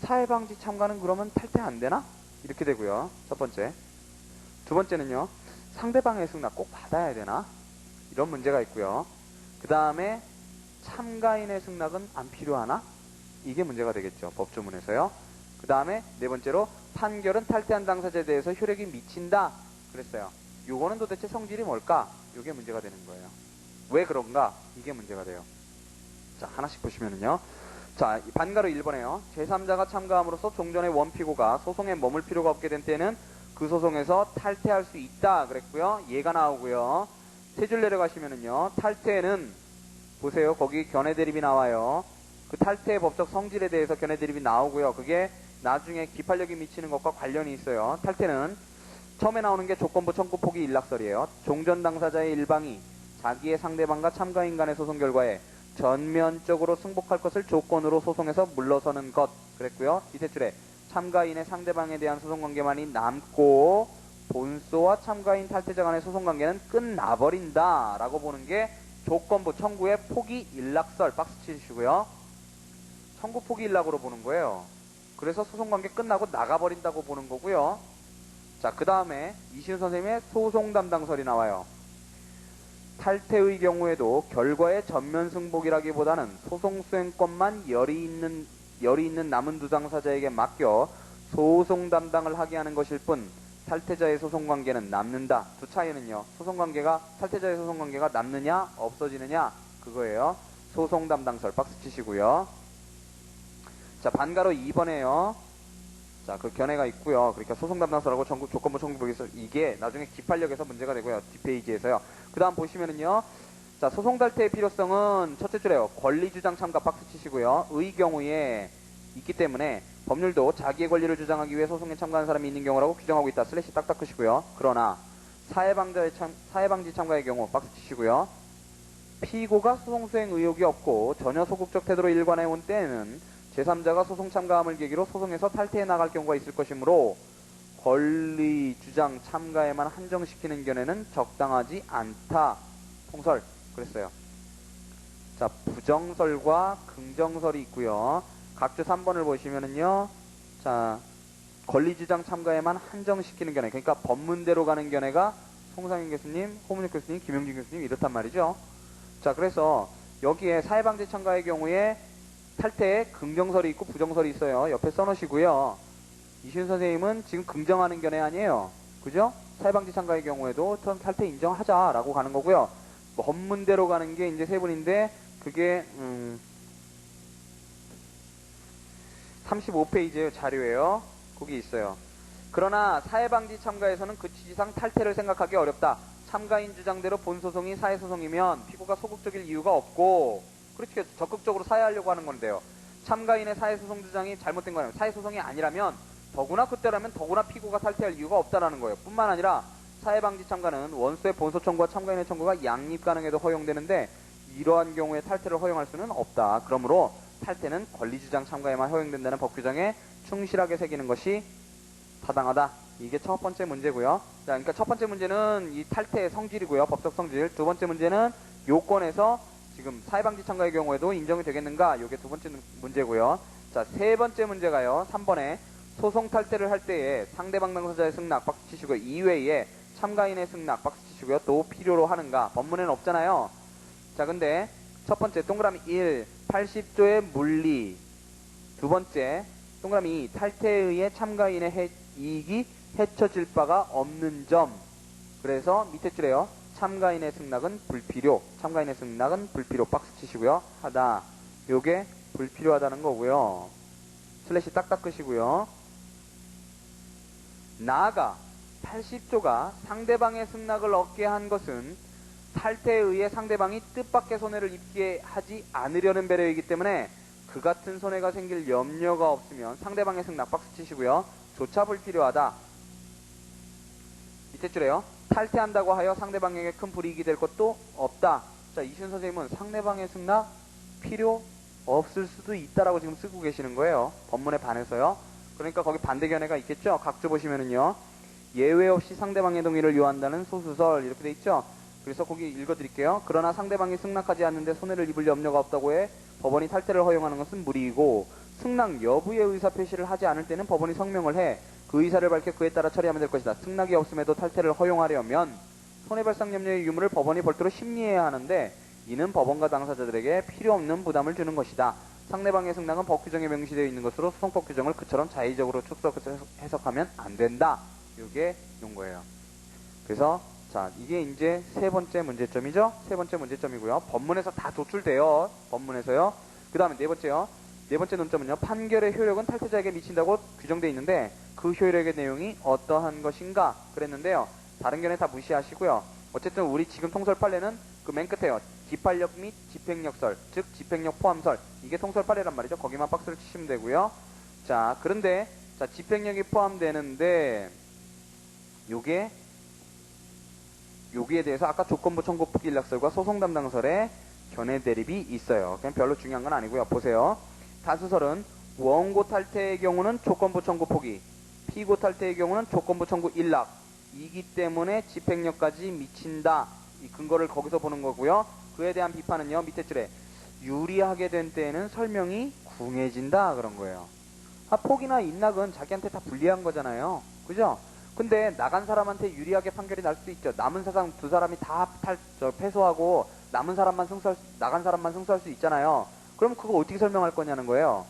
Speaker 1: 사회방지 참가는 그러면 탈퇴 안 되나? 이렇게 되고요. 첫 번째. 두 번째는요. 상대방의 승낙 꼭 받아야 되나? 이런 문제가 있고요. 그 다음에 참가인의 승낙은 안 필요하나? 이게 문제가 되겠죠. 법조문에서요. 그 다음에 네 번째로 판결은 탈퇴한 당사자에 대해서 효력이 미친다 그랬어요. 요거는 도대체 성질이 뭘까? 요게 문제가 되는 거예요. 왜 그런가? 이게 문제가 돼요. 자, 하나씩 보시면은요. 자, 반가로 1번에요. 제3자가 참가함으로써 종전의 원피고가 소송에 머물 필요가 없게 된 때는 그 소송에서 탈퇴할 수 있다 그랬고요. 얘가 나오고요. 세 줄 내려가시면은요. 탈퇴는 보세요. 거기 견해 대립이 나와요. 그 탈퇴의 법적 성질에 대해서 견해 대립이 나오고요. 그게 나중에 기판력이 미치는 것과 관련이 있어요. 탈퇴는 처음에 나오는 게 조건부 청구 포기 일락설이에요. 종전 당사자의 일방이 자기의 상대방과 참가인 간의 소송 결과에 전면적으로 승복할 것을 조건으로 소송에서 물러서는 것 그랬고요. 밑에 줄에 참가인의 상대방에 대한 소송관계만이 남고 본소와 참가인 탈퇴자 간의 소송관계는 끝나버린다 라고 보는 게 조건부 청구의 포기 일락설 박스 치시고요. 청구 포기 일락으로 보는 거예요. 그래서 소송관계 끝나고 나가버린다고 보는 거고요. 자, 그 다음에 이시훈 선생님의 소송 담당설이 나와요. 탈퇴의 경우에도 결과의 전면 승복이라기보다는 소송 수행권만 열이 있는 남은 두 당사자에게 맡겨 소송 담당을 하게 하는 것일 뿐 탈퇴자의 소송관계는 남는다. 두 차이는요. 탈퇴자의 소송관계가 남느냐 없어지느냐 그거예요. 소송 담당설 박스 치시고요. 자, 반가로 2번에요. 자, 그 견해가 있고요. 그러니까 소송 담당설하고 조건부 청구복에서 이게 나중에 기판력에서 문제가 되고요. 뒷페이지에서요. 그 다음 보시면은요. 자, 소송 탈퇴의 필요성은 첫째 줄에요. 권리주장 참가 박스 치시고요. 의 경우에 있기 때문에 법률도 자기의 권리를 주장하기 위해 소송에 참가하는 사람이 있는 경우라고 규정하고 있다. 슬래시 딱딱 끄시고요. 그러나 사회방지 참가의 경우 박스 치시고요. 피고가 소송 수행 의혹이 없고 전혀 소극적 태도로 일관해 온 때에는 제3자가 소송 참가함을 계기로 소송에서 탈퇴해 나갈 경우가 있을 것이므로 권리 주장 참가에만 한정시키는 견해는 적당하지 않다. 통설 그랬어요. 자, 부정설과 긍정설이 있고요. 각주 3번을 보시면은요. 자, 권리 주장 참가에만 한정시키는 견해. 그러니까 법문대로 가는 견해가 송상인 교수님, 호문혁 교수님, 김용진 교수님 이렇단 말이죠. 자, 그래서 여기에 사회방지 참가의 경우에 탈퇴에 긍정설이 있고 부정설이 있어요. 옆에 써놓으시고요. 이시훈 선생님은 지금 긍정하는 견해 아니에요. 그죠? 사회방지 참가의 경우에도 탈퇴 인정하자라고 가는 거고요. 법문대로 가는 게 이제 세 분인데 그게 35페이지의 자료예요. 거기 있어요. 그러나 사회방지 참가에서는 그 취지상 탈퇴를 생각하기 어렵다. 참가인 주장대로 본소송이 사회소송이면 피고가 소극적일 이유가 없고 그렇게 적극적으로 사회하려고 하는 건데요. 참가인의 사회소송 주장이 잘못된 거예요. 사회소송이 아니라면 더구나 그때라면 더구나 피고가 탈퇴할 이유가 없다라는 거예요. 뿐만 아니라 사회방지 참가는 원수의 본소 청구와 참가인의 청구가 양립 가능해도 허용되는데 이러한 경우에 탈퇴를 허용할 수는 없다. 그러므로 탈퇴는 권리주장 참가에만 허용된다는 법 규정에 충실하게 새기는 것이 타당하다. 이게 첫 번째 문제고요. 자, 그러니까 첫 번째 문제는 이 탈퇴의 성질이고요. 법적 성질. 두 번째 문제는 요건에서 지금 사회방지 참가의 경우에도 인정이 되겠는가? 이게 두 번째 문제고요. 자, 세 번째 문제가요. 3번에 소송 탈퇴를 할 때에 상대방 당사자의 승낙 박스 치시고 이외에 참가인의 승낙 박스 치시고요. 또 필요로 하는가? 법문에는 없잖아요. 자, 근데 첫 번째 동그라미 1 80조의 물리. 두 번째 동그라미 2 탈퇴에 의해 참가인의 이익이 해쳐질 바가 없는 점. 그래서 밑에 줄에요. 참가인의 승낙은 불필요. 참가인의 승낙은 불필요. 박스 치시고요. 하다. 요게 불필요하다는 거고요. 슬래시 딱딱 끄시고요. 나아가 80조가 상대방의 승낙을 얻게 한 것은 탈퇴에 의해 상대방이 뜻밖의 손해를 입게 하지 않으려는 배려이기 때문에 그 같은 손해가 생길 염려가 없으면 상대방의 승낙 박스 치시고요. 조차 불필요하다. 밑에 줄에요. 탈퇴한다고 하여 상대방에게 큰 불이익이 될 것도 없다. 자, 이시훈 선생님은 상대방의 승낙 필요 없을 수도 있다라고 지금 쓰고 계시는 거예요. 법문에 반해서요. 그러니까 거기 반대 견해가 있겠죠. 각주 보시면은요. 예외 없이 상대방의 동의를 요한다는 소수설 이렇게 돼 있죠. 그래서 거기 읽어드릴게요. 그러나 상대방이 승낙하지 않는데 손해를 입을 염려가 없다고 해 법원이 탈퇴를 허용하는 것은 무리이고 승낙 여부의 의사표시를 하지 않을 때는 법원이 성명을 해 그 의사를 밝혀 그에 따라 처리하면 될 것이다. 승낙이 없음에도 탈퇴를 허용하려면 손해발생 염려의 유무를 법원이 별도로 심리해야 하는데 이는 법원과 당사자들에게 필요 없는 부담을 주는 것이다. 상대방의 승낙은 법 규정에 명시되어 있는 것으로 소송법 규정을 그처럼 자의적으로 축소해서 해석하면 안 된다. 이게 용거예요. 그래서 자, 이게 이제 세 번째 문제점이죠. 세 번째 문제점이고요. 법문에서 다 도출돼요. 법문에서요. 그 다음에 네 번째요. 네 번째 논점은요. 판결의 효력은 탈퇴자에게 미친다고 규정되어 있는데 그 효력의 내용이 어떠한 것인가 그랬는데요. 다른 견해 다 무시하시고요. 어쨌든 우리 지금 통설 판례는 그 맨 끝에요. 기판력 및 집행력설, 즉 집행력 포함설. 이게 통설 판례란 말이죠. 거기만 박스를 치시면 되고요. 자, 그런데 자, 집행력이 포함되는데 여기에 대해서 아까 조건부 청구 포기 일락설과 소송 담당설에 견해 대립이 있어요. 그냥 별로 중요한 건 아니고요. 보세요. 다수설은 원고 탈퇴의 경우는 조건부 청구 포기, 피고 탈퇴의 경우는 조건부 청구 일락 이기 때문에 집행력까지 미친다. 이 근거를 거기서 보는 거고요. 그에 대한 비판은요. 밑에 줄에 유리하게 된 때에는 설명이 궁해진다 그런 거예요. 포기나 일락은 자기한테 다 불리한 거잖아요. 그죠? 근데 나간 사람한테 유리하게 판결이 날 수도 있죠. 남은 사상 두 사람이 다 패소하고 남은 사람만 나간 사람만 승소할 수 있잖아요. 그럼 그거 어떻게 설명할 거냐는 거예요.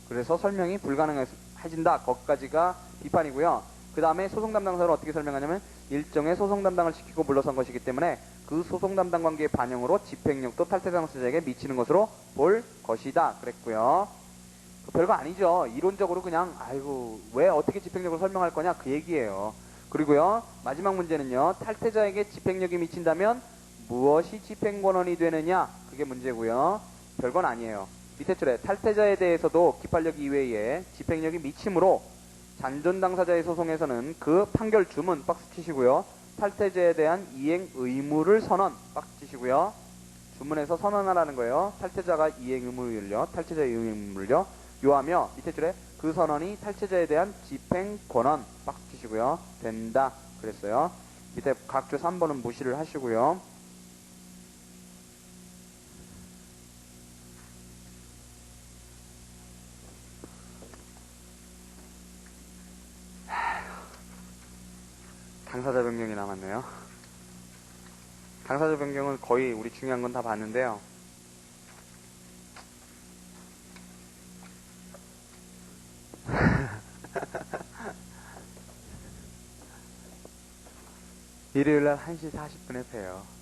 Speaker 1: 그래서 설명이 불가능해진다. 거기까지가 비판이고요. 그 다음에 소송 담당사를 어떻게 설명하냐면 일정의 소송 담당을 시키고 물러선 것이기 때문에 그 소송 담당 관계의 반영으로 집행력도 탈퇴 당사자에게 미치는 것으로 볼 것이다. 그랬고요. 별거 아니죠. 이론적으로 그냥 아이고 왜 어떻게 집행력을 설명할 거냐 그 얘기예요. 그리고요 마지막 문제는요 탈퇴자에게 집행력이 미친다면 무엇이 집행권원이 되느냐 그게 문제고요. 별건 아니에요. 밑에 줄에 탈퇴자에 대해서도 기판력 이외에 집행력이 미치므로 잔존 당사자의 소송에서는 그 판결 주문 박스 치시고요. 탈퇴자에 대한 이행 의무를 선언 박스 치시고요. 주문에서 선언하라는 거예요. 탈퇴자가 이행 의무를요. 탈퇴자의 이행 의무를요. 요하며 밑에 줄에 그 선언이 탈퇴자에 대한 집행 권한 박스 치시고요. 된다 그랬어요. 밑에 각주 3번은 무시를 하시고요. 당사자 변경이 남았네요. 당사자 변경은 거의 우리 중요한 건 다 봤는데요. 일요일날 1시 40분에 봬요.